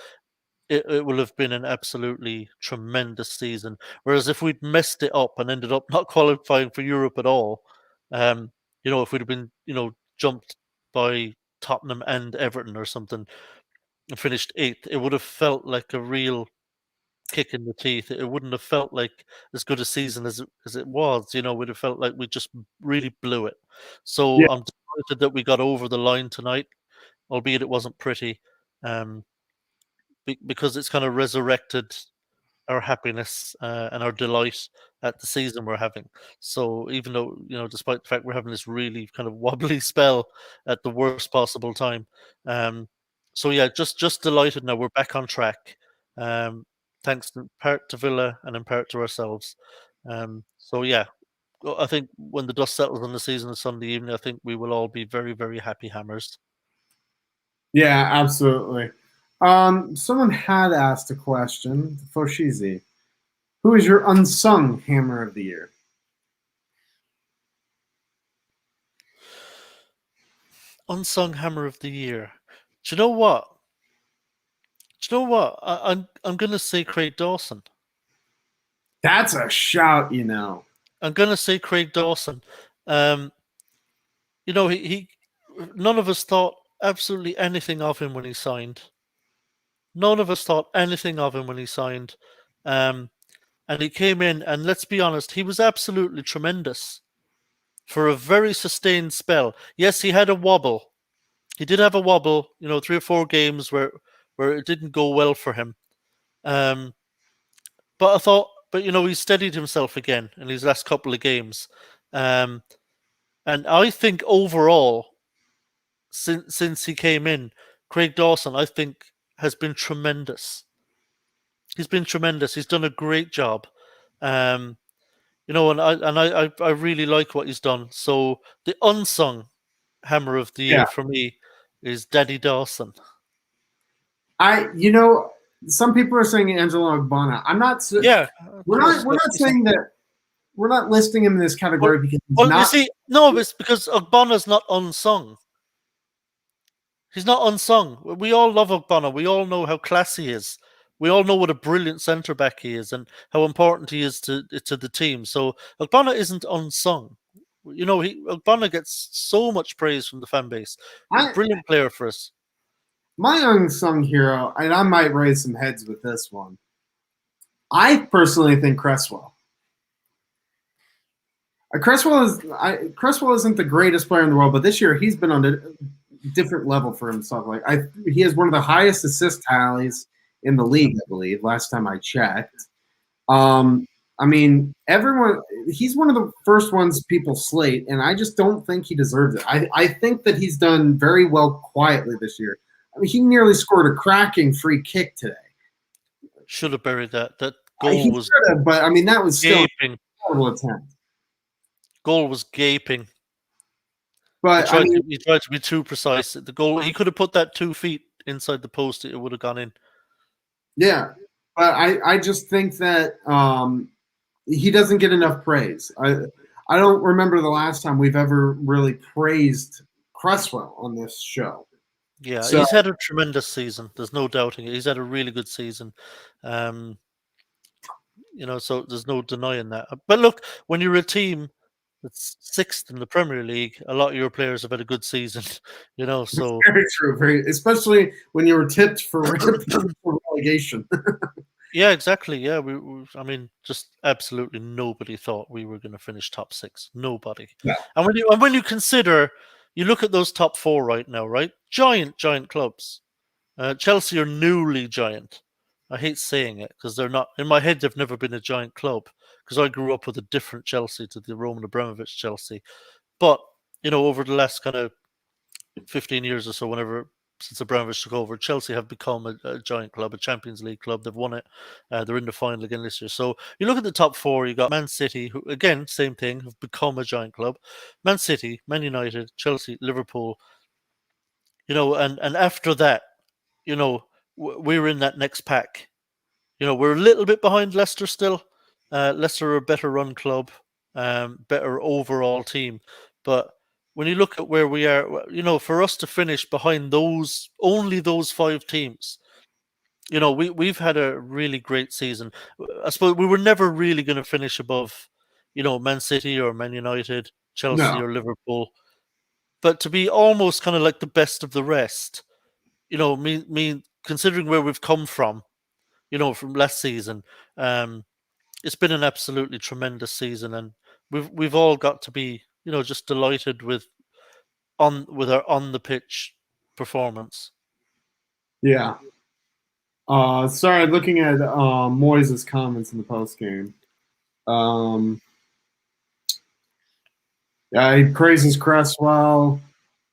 it will have been an absolutely tremendous season. Whereas if we'd messed it up and ended up not qualifying for Europe at all, if we'd have been, jumped by Tottenham and Everton or something and finished eighth, it would have felt like a real kick in the teeth. It wouldn't have felt like as good a season as it was. We'd have felt like we just really blew it. So Yeah. I'm delighted that we got over the line tonight, albeit it wasn't pretty. Because it's kind of resurrected our happiness and our delight at the season we're having. So even though, despite the fact we're having this really kind of wobbly spell at the worst possible time. So yeah, just delighted now we're back on track. Thanks in part to Villa and in part to ourselves. So yeah, I think when the dust settles on the season on Sunday evening, I think we will all be very, very happy hammers. Yeah, absolutely. Someone had asked a question, Foshizi. Who is your unsung Hammer of the Year? Unsung Hammer of the Year. Do you know what? I'm gonna say Craig Dawson. That's a shout, I'm gonna say Craig Dawson. He none of us thought absolutely anything of him when he signed. None of us thought anything of him when he signed. And he came in, and let's be honest, he was absolutely tremendous for a very sustained spell. Yes, he had a wobble. He did have a wobble, 3 or 4 games where it didn't go well for him. But I thought, he steadied himself again in his last couple of games. And I think overall, since he came in, Craig Dawson, I think, has been tremendous. He's been tremendous. He's done a great job. And I really like what he's done. So the unsung Hammer of the Year for me is Daddy Dawson. Some people are saying Angelo Ogbonna. I'm not. Yeah, we're not saying that. We're not listing him in this category because he's not. You see, no, it's because Ogbonna's not unsung. He's not unsung. We all love Ogbonna. We all know how classy he is. We all know what a brilliant centre back he is and how important he is to the team. So Ogbonna isn't unsung. Ogbonna gets so much praise from the fan base. He's a brilliant player for us. My unsung hero, and I might raise some heads with this one. I personally think Cresswell. Cresswell isn't the greatest player in the world, but this year he's been on a different level for himself. He has one of the highest assist tallies in the league, I believe. Last time I checked. He's one of the first ones people slate, and I just don't think he deserves it. I think that he's done very well quietly this year. He nearly scored a cracking free kick today. Should have buried that. That goal was. But that was still gaping. A horrible attempt. Goal was gaping. But he tried to be too precise. The goal, he could have put that 2 feet inside the post. It would have gone in. Yeah, but I just think that he doesn't get enough praise. I don't remember the last time we've ever really praised Cresswell on this show. Yeah, he's had a tremendous season. There's no doubting it. He's had a really good season. So there's no denying that. But look, when you're a team that's sixth in the Premier League, a lot of your players have had a good season. So very true. Especially when you were tipped for relegation. Yeah, exactly. Yeah, just absolutely nobody thought we were going to finish top 6. Nobody. Yeah. And when you consider, you look at those top 4 right now, right? Giant clubs. Chelsea are newly giant. I hate saying it because they're not. In my head, they've never been a giant club because I grew up with a different Chelsea to the Roman Abramovich Chelsea. But over the last kind of 15 years or so, whenever since Abramovich took over, Chelsea have become a giant club, a Champions League club. They've won it. They're in the final again this year. So you look at the top four. You got Man City, who again same thing, have become a giant club. Man City, Man United, Chelsea, Liverpool. And after that, we're in that next pack. We're a little bit behind Leicester still. Leicester are a better run club, better overall team. But when you look at where we are, for us to finish behind only those 5 teams, we've had a really great season. I suppose we were never really going to finish above, Man City or Man United, Chelsea No. or Liverpool. But to be almost kind of like the best of the rest, me considering where we've come from, from last season, it's been an absolutely tremendous season, and we've all got to be, just delighted with our on the pitch performance. Yeah. Sorry, looking at Moyes' comments in the post game. Yeah, he praises Cresswell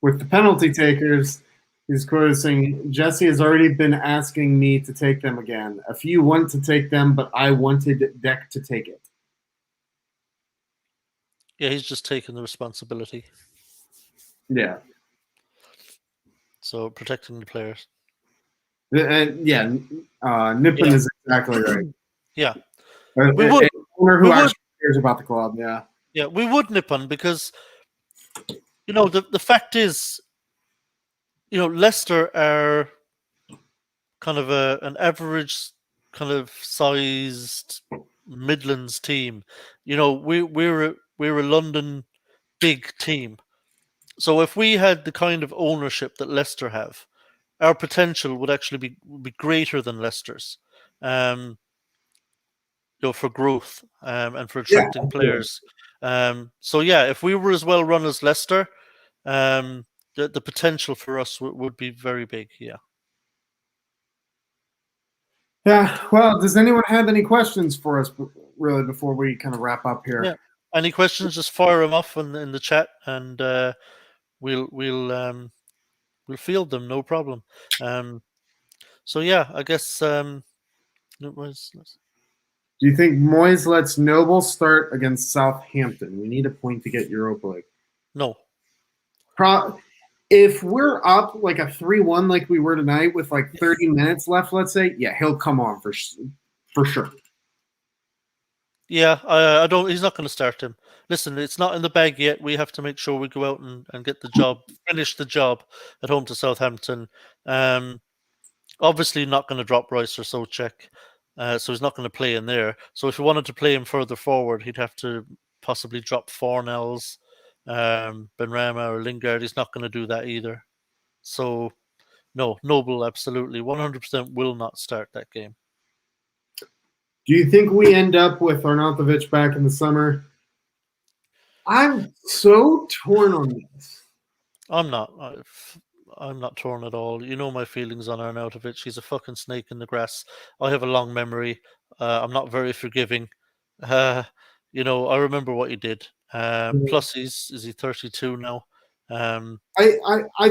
with the penalty takers. He's quoted saying, "Jesse has already been asking me to take them again. A few want to take them, but I wanted Deck to take it." Yeah, he's just taking the responsibility. Yeah. So protecting the players. And yeah, Nippon is exactly right. Yeah. We would. Who actually cares about the club? Yeah. Yeah, we would, Nippon, because the fact is, Leicester are kind of an average kind of sized Midlands team. We're a London big team. So if we had the kind of ownership that Leicester have, our potential would actually be greater than Leicester's. For growth and for attracting players. So yeah, if we were as well run as Leicester, the potential for us would be very big. Yeah. Yeah. Well, does anyone have any questions for us, really, before we kind of wrap up here? Yeah. Any questions? Just fire them off in the chat, and we'll field them. No problem. So yeah, I guess. Do you think Moyes lets Noble start against Southampton? We need a point to get Europa League. No. If we're up like a 3-1 like we were tonight with like 30 minutes left, let's say, yeah, he'll come on for sure. Yeah, I don't. He's not going to start him. Listen, it's not in the bag yet. We have to make sure we go out and get the job, finish the job at home to Southampton. Obviously, not going to drop Rice or Souček, so he's not going to play in there. So if he wanted to play him further forward, he'd have to possibly drop Fornells, Benrahma or Lingard. He's not going to do that either. So no, Noble absolutely 100% will not start that game. Do you think we end up with Arnautovic back in the summer? I'm so torn on this. I'm not torn at all. You know my feelings on Arnautovic. He's a fucking snake in the grass. I have a long memory. I'm not very forgiving. I remember what he did. Plus, is he 32 now? I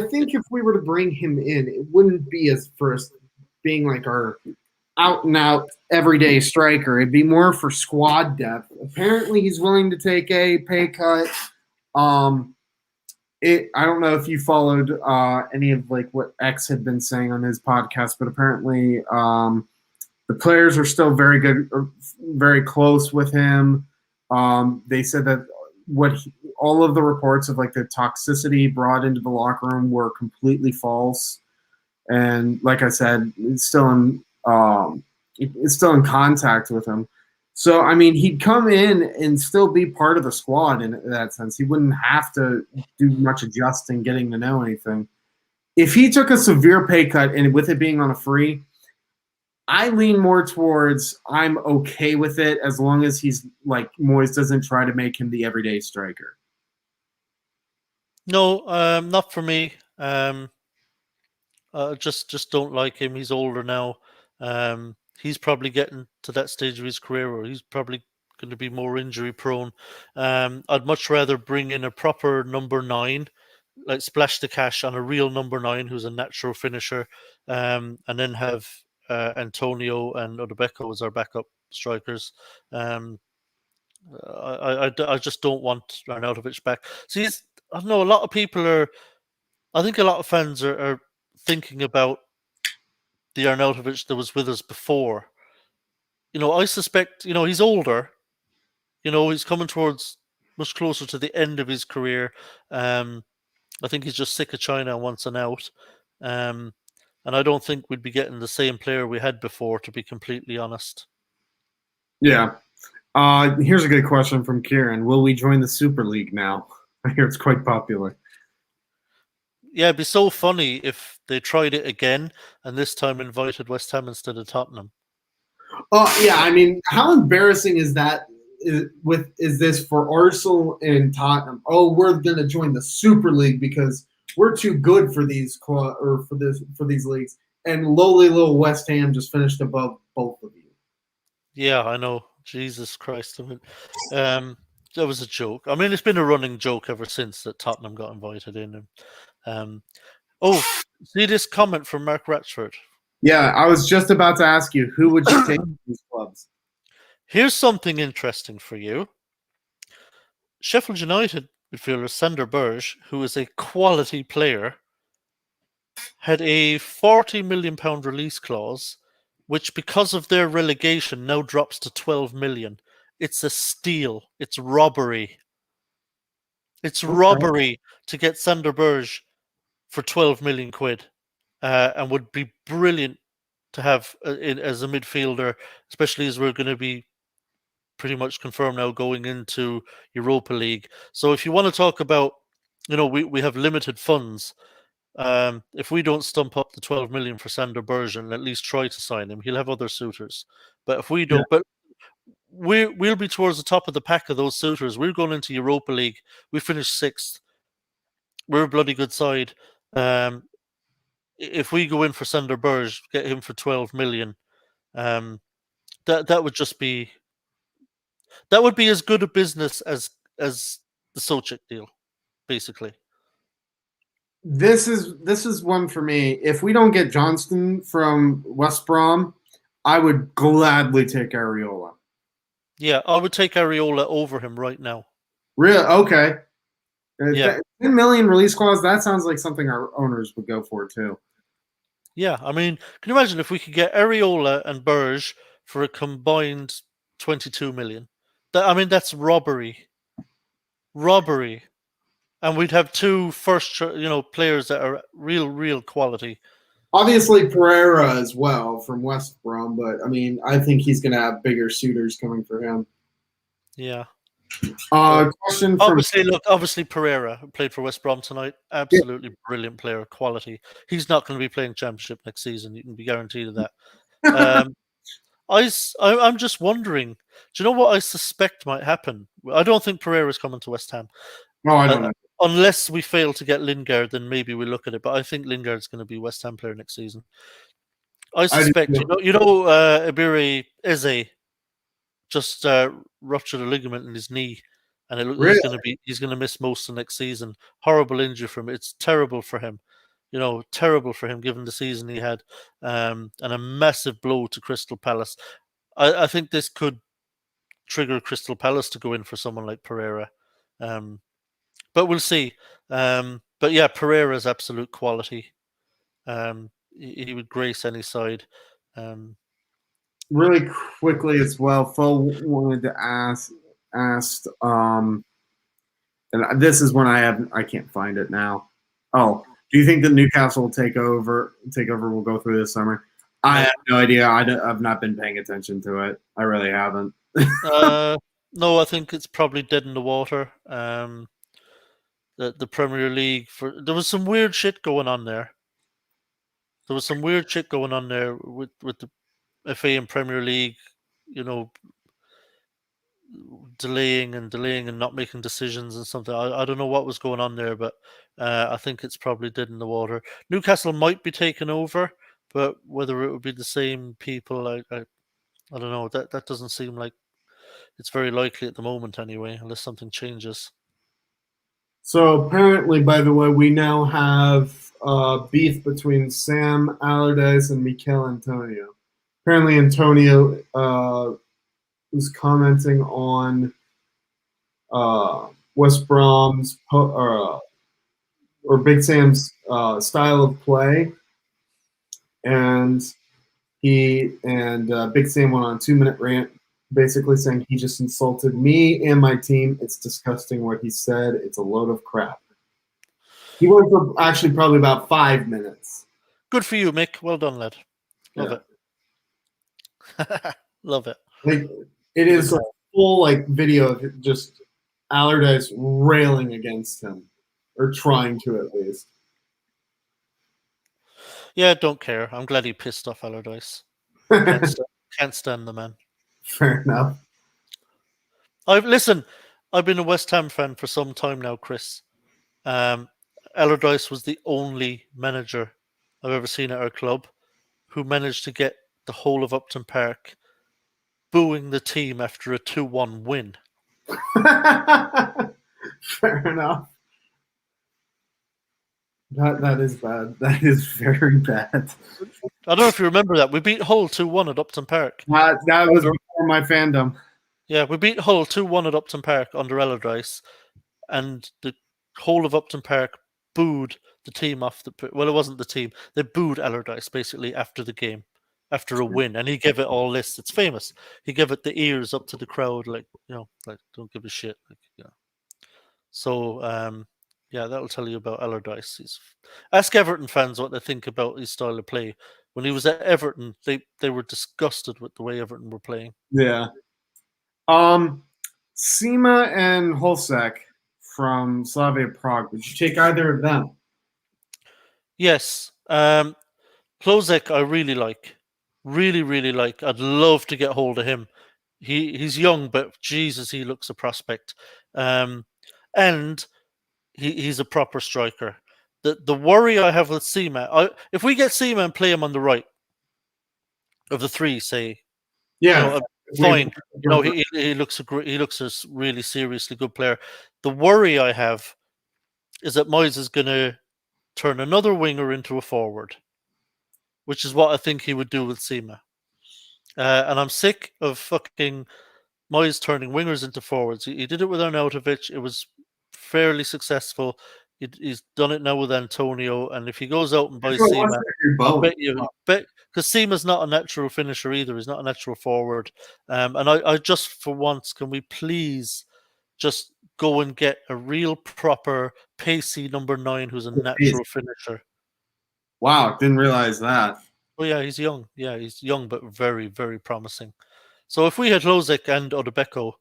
think if we were to bring him in, it wouldn't be as first being like our out and out everyday striker. It'd be more for squad depth. Apparently, he's willing to take a pay cut. I don't know if you followed any of like what X had been saying on his podcast, but apparently the players are still very good, or very close with him. They said that all of the reports of like the toxicity brought into the locker room were completely false. And like I said, it's still in contact with him. So, I mean, he'd come in and still be part of the squad in that sense. He wouldn't have to do much adjusting, getting to know anything. If he took a severe pay cut and with it being on a free, I lean more towards I'm okay with it as long as he's like Moyes doesn't try to make him the everyday striker. No, not for me. Just don't like him. He's older now. He's probably getting to that stage of his career where he's probably going to be more injury prone. I'd much rather bring in a proper number 9 like splash the cash on a real number 9 who's a natural finisher, and then have Antonio and Odebeko as our backup strikers. I just don't want Arnautovic back. See, I don't know. A lot of people are. I think a lot of fans are thinking about the Arnautovic that was with us before. I suspect. He's older. He's coming towards much closer to the end of his career. I think he's just sick of China and wants an out. Um, and I don't think we'd be getting the same player we had before, to be completely honest. Yeah. Here's a good question from Kieran. Will we join the Super League now? I hear it's quite popular. Yeah, it'd be so funny if they tried it again and this time invited West Ham instead of Tottenham. Oh yeah, I mean, how embarrassing is that? Is this for Arsenal and Tottenham? Oh, we're going to join the Super League because we're too good for these for these leagues. And lowly little West Ham just finished above both of you. Yeah, I know. Jesus Christ. That was a joke. I mean, it's been a running joke ever since that Tottenham got invited in. Oh, see this comment from Mark Ratchford. Yeah, I was just about to ask you, who would you take these clubs? Here's something interesting for you. Sheffield United midfielder Sander Berge, who is a quality player, had a £40 million release clause, which, because of their relegation, now drops to 12 million. It's a steal. It's robbery. It's Okay. robbery to get Sander Berge for 12 million quid, and would be brilliant to have as a midfielder, especially as we're going to be pretty much confirmed now going into Europa League. So if you want to talk about, we have limited funds. If we don't stump up the 12 million for Sander Berge and at least try to sign him, he'll have other suitors. But if we Yeah. don't, but we'll be towards the top of the pack of those suitors. We're going into Europa League. We finished 6th. We're a bloody good side. If we go in for Sander Berge, get him for 12 million, that would just be as good a business as the Socek deal, basically. This is one for me. If we don't get Johnston from West Brom, I would gladly take Areola. Yeah, I would take Areola over him right now. Real okay. Yeah. 10 million release clause, that sounds like something our owners would go for too. Yeah, I mean, can you imagine if we could get Areola and Berge for a combined 22 million? That's robbery. Robbery. And we'd have two players that are real quality. Obviously Pereira as well from West Brom, but I mean, I think he's going to have bigger suitors coming for him. Yeah. Question from Obviously Pereira played for West Brom tonight. Absolutely brilliant player, quality. He's not going to be playing Championship next season. You can be guaranteed of that. I'm just wondering. Do you know what I suspect might happen? I don't think Pereira's coming to West Ham. Oh, I don't know. Unless we fail to get Lingard, then maybe we look at it. But I think Lingard's going to be West Ham player next season. I suspect. Ibiri Eze just ruptured a ligament in his knee, and Really? he's going to miss most of next season. Horrible injury for him. It's terrible for him. Terrible for him given the season he had, and a massive blow to Crystal Palace. I think this could trigger Crystal Palace to go in for someone like Pereira, but we'll see. But yeah, Pereira's absolute quality. He would grace any side. Really quickly as well, Phil wanted to asked, and this is when I can't find it now. Oh, do you think that Newcastle will take over? Will go through this summer? I have no idea. I've not been paying attention to it. I really haven't. No, I think it's probably dead in the water. The Premier League, there was some weird shit going on there. There was some weird shit going on there with the FA and Premier League, delaying and not making decisions and something. I don't know what was going on there, but I think it's probably dead in the water. Newcastle might be taken over, but whether it would be the same people, I don't know. That doesn't seem like it's very likely at the moment anyway, unless something changes. So apparently, by the way, we now have beef between Sam Allardyce and Mikel Antonio. Apparently, Antonio was commenting on West Brom's or Big Sam's style of play, and Big Sam went on a 2-minute rant, basically saying he just insulted me and my team. It's disgusting what he said. It's a load of crap. He went for actually probably about 5 minutes. Good for you, Mick. Well done, lad. Love it. Love it. Like it is a full like video of just Allardyce railing against him, or trying to at least. Yeah, don't care. I'm glad he pissed off Allardyce. Can't stand the man. Fair enough. I've been a West Ham fan for some time now, Chris. Allardyce was the only manager I've ever seen at our club who managed to get the whole of Upton Park booing the team after a 2-1 win. Fair enough. That is bad. That is very bad. I don't know if you remember that. We beat Hull 2-1 at Upton Park. That was before my fandom. Yeah, we beat Hull 2-1 at Upton Park under Allardyce, and the whole of Upton Park booed the team off the... Well, it wasn't the team. They booed Allardyce, basically, after the game, after a win, and he gave it all this. It's famous. He gave it the ears up to the crowd, like, like, don't give a shit. Like, So, yeah, that'll tell you about Allardyce. Ask Everton fans what they think about his style of play. When he was at Everton, they were disgusted with the way Everton were playing. Yeah. Sima and Holsek from Slavia Prague. Would you take either of them? Yes. Klozek I really like. Really, really like. I'd love to get hold of him. He's young, but Jesus, he looks a prospect. And he's a proper striker. The worry I have with Seema, if we get Seema and play him on the right of the three, say, Yeah, fine. He looks a really seriously good player. The worry I have is that Moyes is going to turn another winger into a forward, which is what I think he would do with Seema. And I'm sick of fucking Moyes turning wingers into forwards. He did it with Arnautovic. It was fairly successful. He's done it now with Antonio, and if he goes out and buys Seema, I'll bet because Seema's not a natural finisher either. He's not a natural forward. And I just for once, can we please just go and get a real proper pacey number 9 who's a natural finisher? Wow, didn't realize that. Oh yeah, he's young. Yeah, he's young but very, very promising. So if we had Lozek and Odebeko,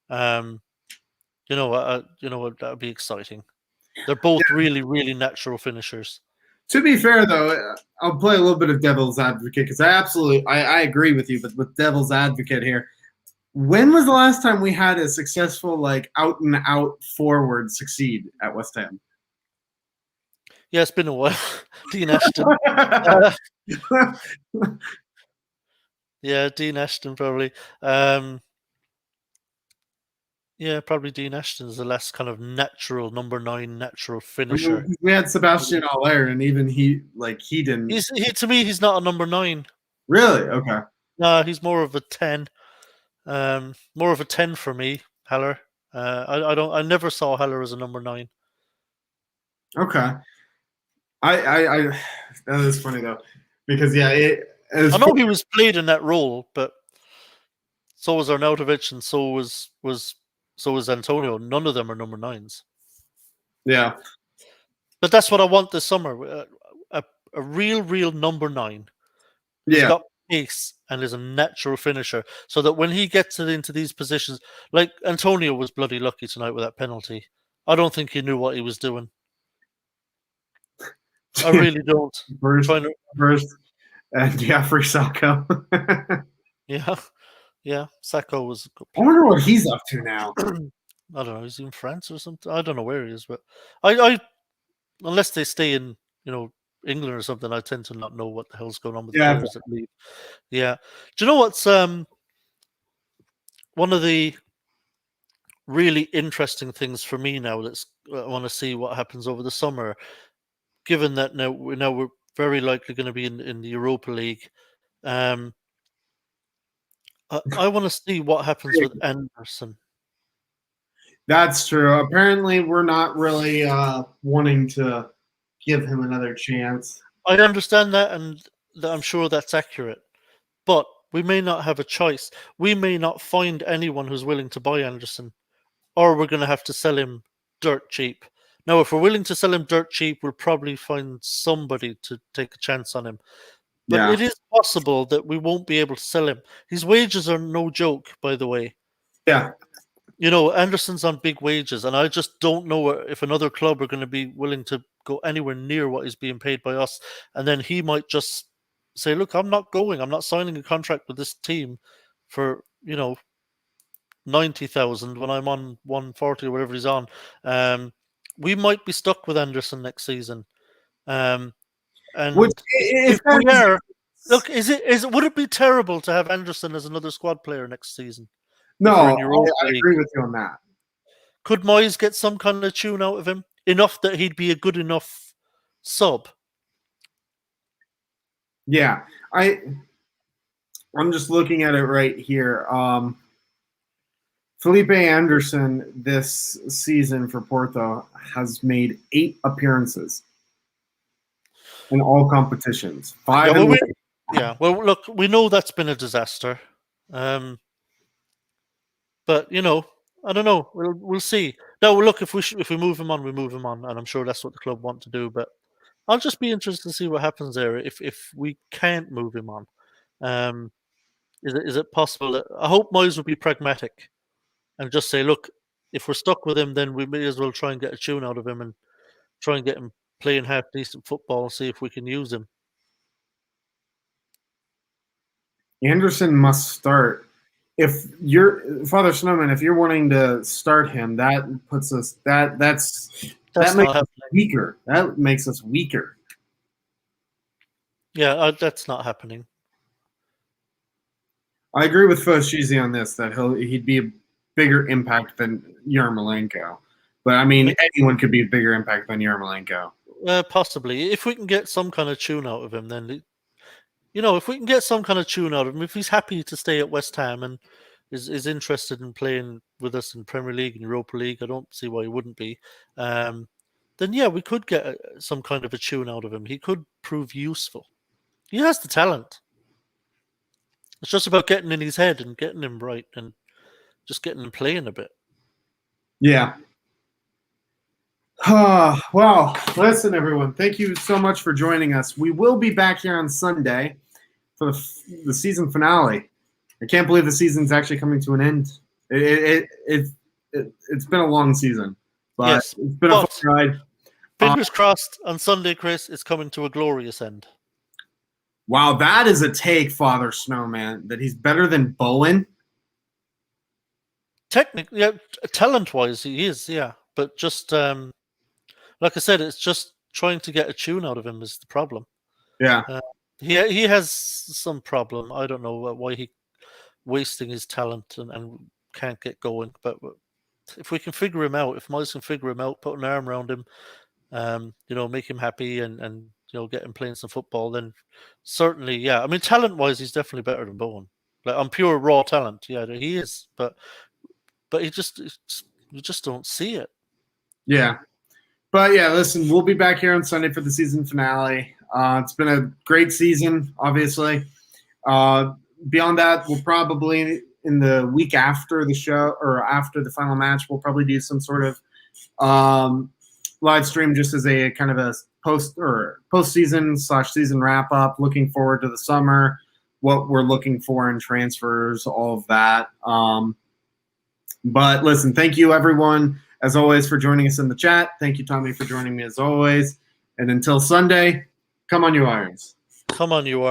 that would be exciting. They're both really, really natural finishers. To be fair, though, I'll play a little bit of devil's advocate because I agree with you, but with devil's advocate here, when was the last time we had a successful, like, out and out forward succeed at West Ham? Yeah, it's been a while. Dean Ashton. Yeah, Dean Ashton probably. Yeah, probably Dean Ashton is the last kind of natural number 9 natural finisher. We had Sebastian Haller, and even he didn't. To me, he's not a number 9. Really? Okay. No, he's more of a 10. More of a 10 for me, Haller. I never saw Haller as a number 9. Okay. I that is funny though, because I know he was played in that role, but so was Arnautovic, and so was Antonio. None of them are number 9s. Yeah, but that's what I want this summer: a real number 9. He's got pace and is a natural finisher, so that when he gets it into these positions, like Antonio was bloody lucky tonight with that penalty. I don't think he knew what he was doing. I really don't. First, and yeah, for Sacco. Yeah, Sacco was. I wonder what he's up to now. I don't know. He's in France or something. I don't know where he is, but I unless they stay in England or something, I tend to not know what the hell's going on with the players that leave. Yeah. Do you know what's one of the really interesting things for me now that's want to see what happens over the summer. Given that now we're very likely going to be in the Europa League. I want to see what happens with Anderson. That's true. Apparently, we're not really wanting to give him another chance. I understand that, and I'm sure that's accurate. But we may not have a choice. We may not find anyone who's willing to buy Anderson, or we're going to have to sell him dirt cheap. Now, if we're willing to sell him dirt cheap, we'll probably find somebody to take a chance on him. But it is possible that we won't be able to sell him. His wages are no joke, by the way. Yeah. Anderson's on big wages, and I just don't know if another club are going to be willing to go anywhere near what he's being paid by us. And then he might just say, look, I'm not going. I'm not signing a contract with this team for, 90,000 when I'm on 140 or whatever he's on. We might be stuck with Anderson next season. And if we are, look, would it be terrible to have Anderson as another squad player next season? No, I agree with you on that. Could Moyes get some kind of tune out of him? Enough that he'd be a good enough sub? Yeah. I'm just looking at it right here. Felipe Anderson this season for Porto has made 8 appearances in all competitions. 5 well, look, we know that's been a disaster. But I don't know. We'll see. No, look, if we move him on, we move him on, and I'm sure that's what the club want to do. But I'll just be interested to see what happens there if we can't move him on. Is it possible that I hope Moyes will be pragmatic and just say, look, if we're stuck with him, then we may as well try and get a tune out of him and try and get him playing half decent football and see if we can use him. Anderson must start. If you're Father Snowman, if you're wanting to start him, that puts us that makes us weaker. That makes us weaker. Yeah, that's not happening. I agree with Foshizi on this that he'd be a bigger impact than Yarmolenko. But I mean, anyone could be a bigger impact than Yarmolenko. Possibly, if we can get some kind of tune out of him, then. If we can get some kind of tune out of him, if he's happy to stay at West Ham and is interested in playing with us in Premier League and Europa League, I don't see why he wouldn't be. Then yeah, we could get some kind of a tune out of him. He could prove useful. He has the talent. It's just about getting in his head and getting him right and just getting him playing a bit. Yeah. Well, listen, everyone. Thank you so much for joining us. We will be back here on Sunday for the season finale. I can't believe the season's actually coming to an end. It's been a long season, but yes, it's been a fun ride. Fingers crossed on Sunday, Chris, it's coming to a glorious end. Wow, that is a take, Father Snowman, that he's better than Bowen. Technically, yeah, talent-wise, he is, yeah. But just like I said, it's just trying to get a tune out of him is the problem. Yeah. He has some problem. I don't know why he wasting his talent and can't get going. But if we can figure him out, if Moyes can figure him out, put an arm around him, make him happy and get him playing some football, then certainly, yeah. I mean, talent-wise, he's definitely better than Bowen. Like on pure raw talent, yeah, he is. But you just don't see it. Yeah. But yeah, listen, we'll be back here on Sunday for the season finale. It's been a great season, obviously. Beyond that, we'll probably in the week after the show or after the final match, we'll probably do some sort of live stream just as a kind of a postseason / season wrap up. Looking forward to the summer, what we're looking for in transfers, all of that. But listen, thank you everyone as always for joining us in the chat. Thank you, Tommy, for joining me as always. And until Sunday, come on, you Irons. Come on, you Irons.